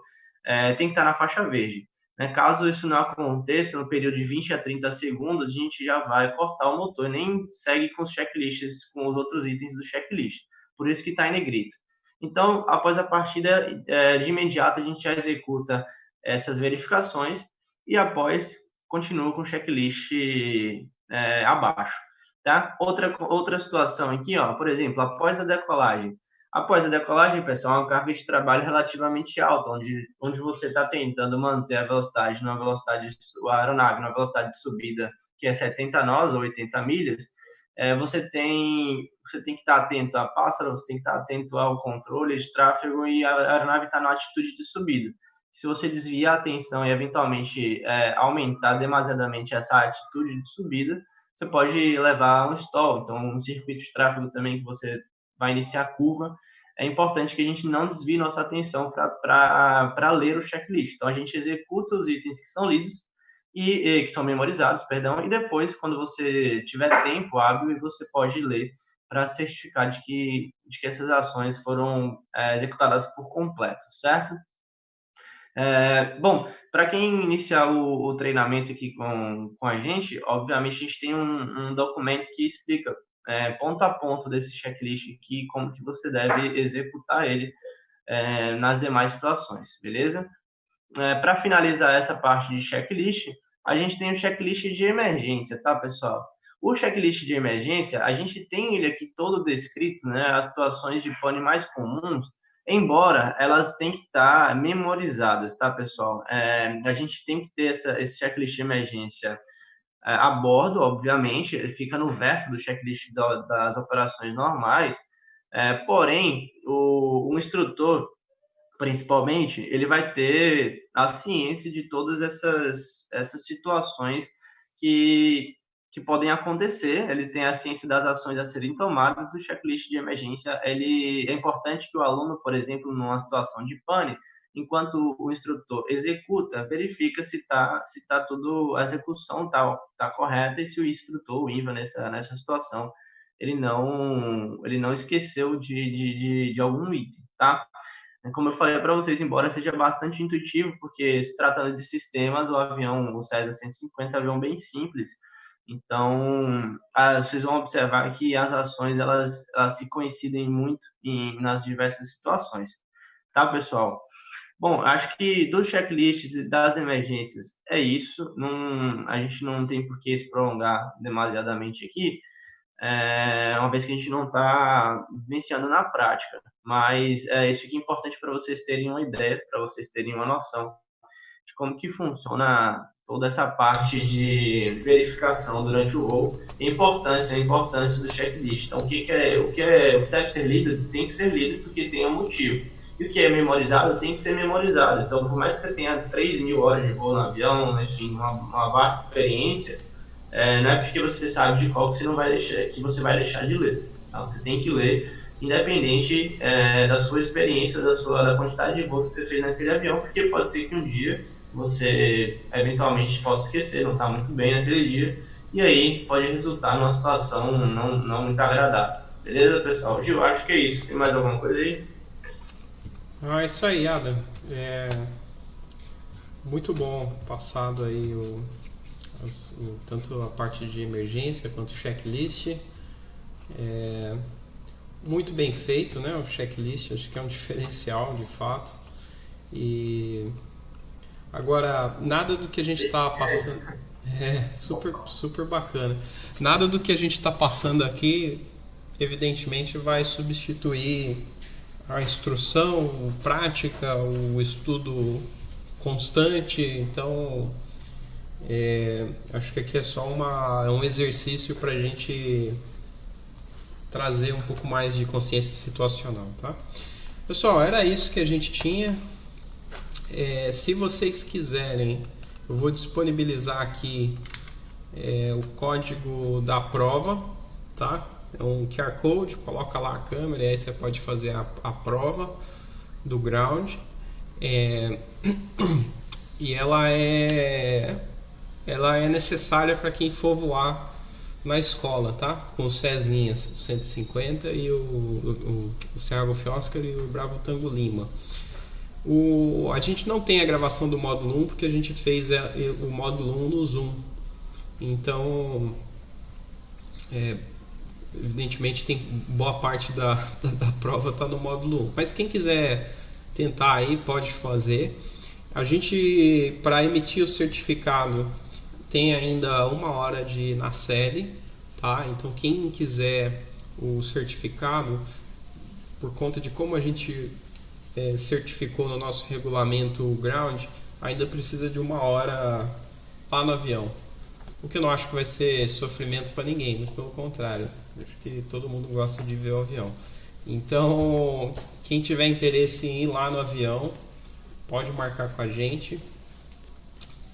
tem que estar na faixa verde. Né? Caso isso não aconteça, no período de 20 a 30 segundos, a gente já vai cortar o motor e nem segue com os checklists, com os outros itens do checklist. Por isso que está em negrito. Então, após a partida, de imediato a gente já executa essas verificações e após continua com o checklist abaixo. Tá? Outra situação aqui, ó, por exemplo, após a decolagem. Após a decolagem, pessoal, é uma carga de trabalho relativamente alta, onde você está tentando manter a velocidade, a aeronave numa velocidade de subida que é 70 nós ou 80 milhas, você tem que estar atento a pássaros, você tem que estar atento ao controle de tráfego e a aeronave está na atitude de subida. Se você desviar a atenção e eventualmente aumentar demasiadamente essa atitude de subida, você pode levar a um stall, então um circuito de tráfego também que você vai iniciar a curva. É importante que a gente não desvie nossa atenção para ler o checklist. Então a gente executa os itens que são lidos e que são memorizados, perdão, e depois, quando você tiver tempo hábil, você pode ler para certificar de que essas ações foram executadas por completo, certo? Bom, para quem iniciar o treinamento aqui com a gente, obviamente a gente tem um documento que explica ponto a ponto desse checklist aqui, como que você deve executar ele nas demais situações, beleza? Para finalizar essa parte de checklist, a gente tem o checklist de emergência, tá, pessoal? O checklist de emergência, a gente tem ele aqui todo descrito, né? As situações de pane mais comuns, embora elas tenham que estar memorizadas, tá, pessoal? A gente tem que ter esse checklist de emergência a bordo, obviamente, ele fica no verso do checklist das operações normais, porém, o instrutor, principalmente, ele vai ter a ciência de todas essas situações que podem acontecer, eles têm a ciência das ações a serem tomadas, o checklist de emergência, é importante que o aluno, por exemplo, numa situação de pane, enquanto o instrutor executa, verifica se tudo, a execução tá correta e se o instrutor, o INVA, nessa situação, ele não esqueceu de algum item, tá? Como eu falei para vocês, embora seja bastante intuitivo, porque se tratando de sistemas, o Cessna 150 é um avião bem simples, então vocês vão observar que as ações elas se coincidem muito nas diversas situações, tá, pessoal? Bom, acho que dos checklists e das emergências é isso. A gente não tem por que se prolongar demasiadamente aqui, uma vez que a gente não está vivenciando na prática. Mas isso aqui é importante para vocês terem uma ideia, para vocês terem uma noção de como que funciona toda essa parte de verificação durante o voo, a importância do checklist. Então, o que deve ser lido, tem que ser lido porque tem um motivo. E o que é memorizado, tem que ser memorizado. Então, por mais que você tenha 3.000 horas de voo no avião, enfim, uma vasta experiência, não é porque você sabe de qual que você vai deixar de ler. Então, você tem que ler, independente da sua experiência, da quantidade de voos que você fez naquele avião, porque pode ser que um dia você eventualmente possa esquecer, não está muito bem naquele dia, e aí pode resultar numa situação não muito agradável. Beleza, pessoal? Gil, acho que é isso. Tem mais alguma coisa aí? É isso aí, Adam. Muito bom passado aí tanto a parte de emergência quanto o checklist. Muito bem feito, né? O checklist, acho que é um diferencial de fato. E agora, nada do que a gente está passando super bacana. Nada do que a gente está passando aqui, evidentemente, vai substituir a instrução prática, o estudo constante. Então, acho que aqui é só um exercício para a gente trazer um pouco mais de consciência situacional, tá? Pessoal, era isso que a gente tinha. Se vocês quiserem, eu vou disponibilizar aqui o código da prova, tá? É um QR Code, coloca lá a câmera e aí você pode fazer a prova do ground. E ela é necessária para quem for voar na escola, tá? Com os Cessninhas 150 e o Sierra Golf Oscar e o Bravo Tango Lima. A gente não tem a gravação do módulo 1 porque a gente fez o módulo 1 no Zoom. Então, evidentemente, tem boa parte da prova está no módulo 1. Mas quem quiser tentar aí, pode fazer. A gente, para emitir o certificado, tem ainda 1 hora de nacelle, tá? Então, quem quiser o certificado, por conta de como a gente certificou no nosso regulamento ground, ainda precisa de 1 hora lá no avião. O que eu não acho que vai ser sofrimento para ninguém, muito pelo contrário. Acho que todo mundo gosta de ver o avião. Então, quem tiver interesse em ir lá no avião, pode marcar com a gente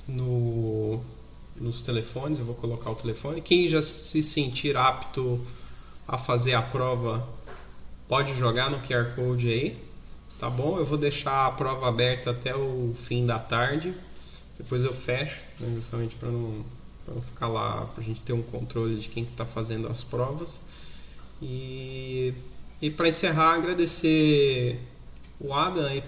nos telefones. Eu vou colocar o telefone. Quem já se sentir apto a fazer a prova, pode jogar no QR Code aí. Tá bom? Eu vou deixar a prova aberta até o fim da tarde. Depois eu fecho, né, justamente para não ficar lá, para a gente ter um controle de quem está fazendo as provas. E para encerrar, agradecer o Adam aí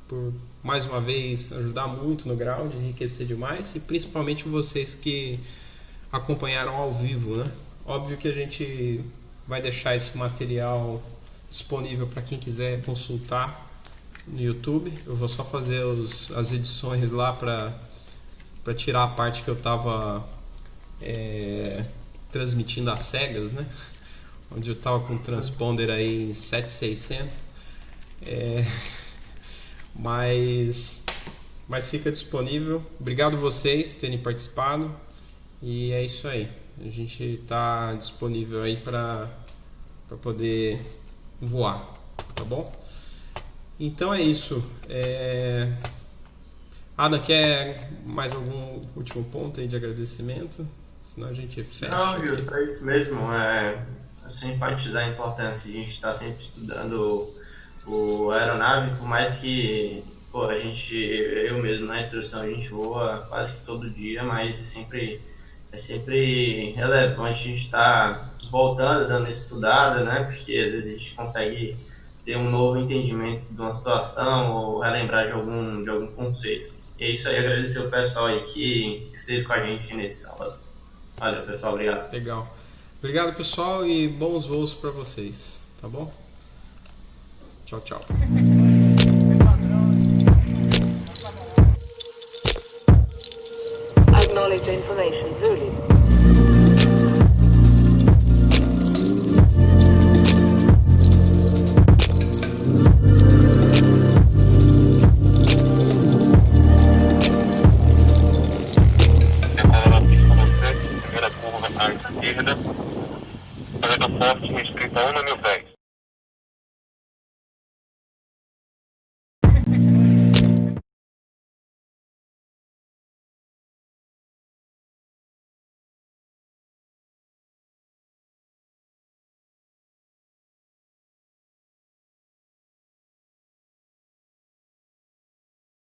por mais uma vez ajudar muito no ground, enriquecer demais, e principalmente vocês que acompanharam ao vivo, né? Óbvio que a gente vai deixar esse material disponível para quem quiser consultar no YouTube. Eu vou só fazer as edições lá para tirar a parte que eu estava transmitindo às cegas, né? Onde eu estava com o transponder aí em 7600. Mas fica disponível. Obrigado vocês por terem participado. E é isso aí. A gente está disponível aí para poder voar, tá bom? Então é isso. Ada, quer mais algum último ponto aí de agradecimento? Senão a gente fecha. Não, Wilson, é isso mesmo. Sem enfatizar a importância de a gente estar sempre estudando o aeronave, por mais que eu mesmo na instrução a gente voa quase que todo dia, mas é sempre relevante a gente estar voltando, dando estudada, né? Porque às vezes a gente consegue ter um novo entendimento de uma situação ou relembrar de algum conceito. E é isso aí, agradecer o pessoal aí que esteve com a gente nesse sábado. Valeu, pessoal, obrigado. Legal. Obrigado, pessoal, e bons voos para vocês, tá bom? Tchau, tchau. Acknowledge the information, Zulu. Primeira curva à esquerda, corredor forte, restrito a 1 na 1010.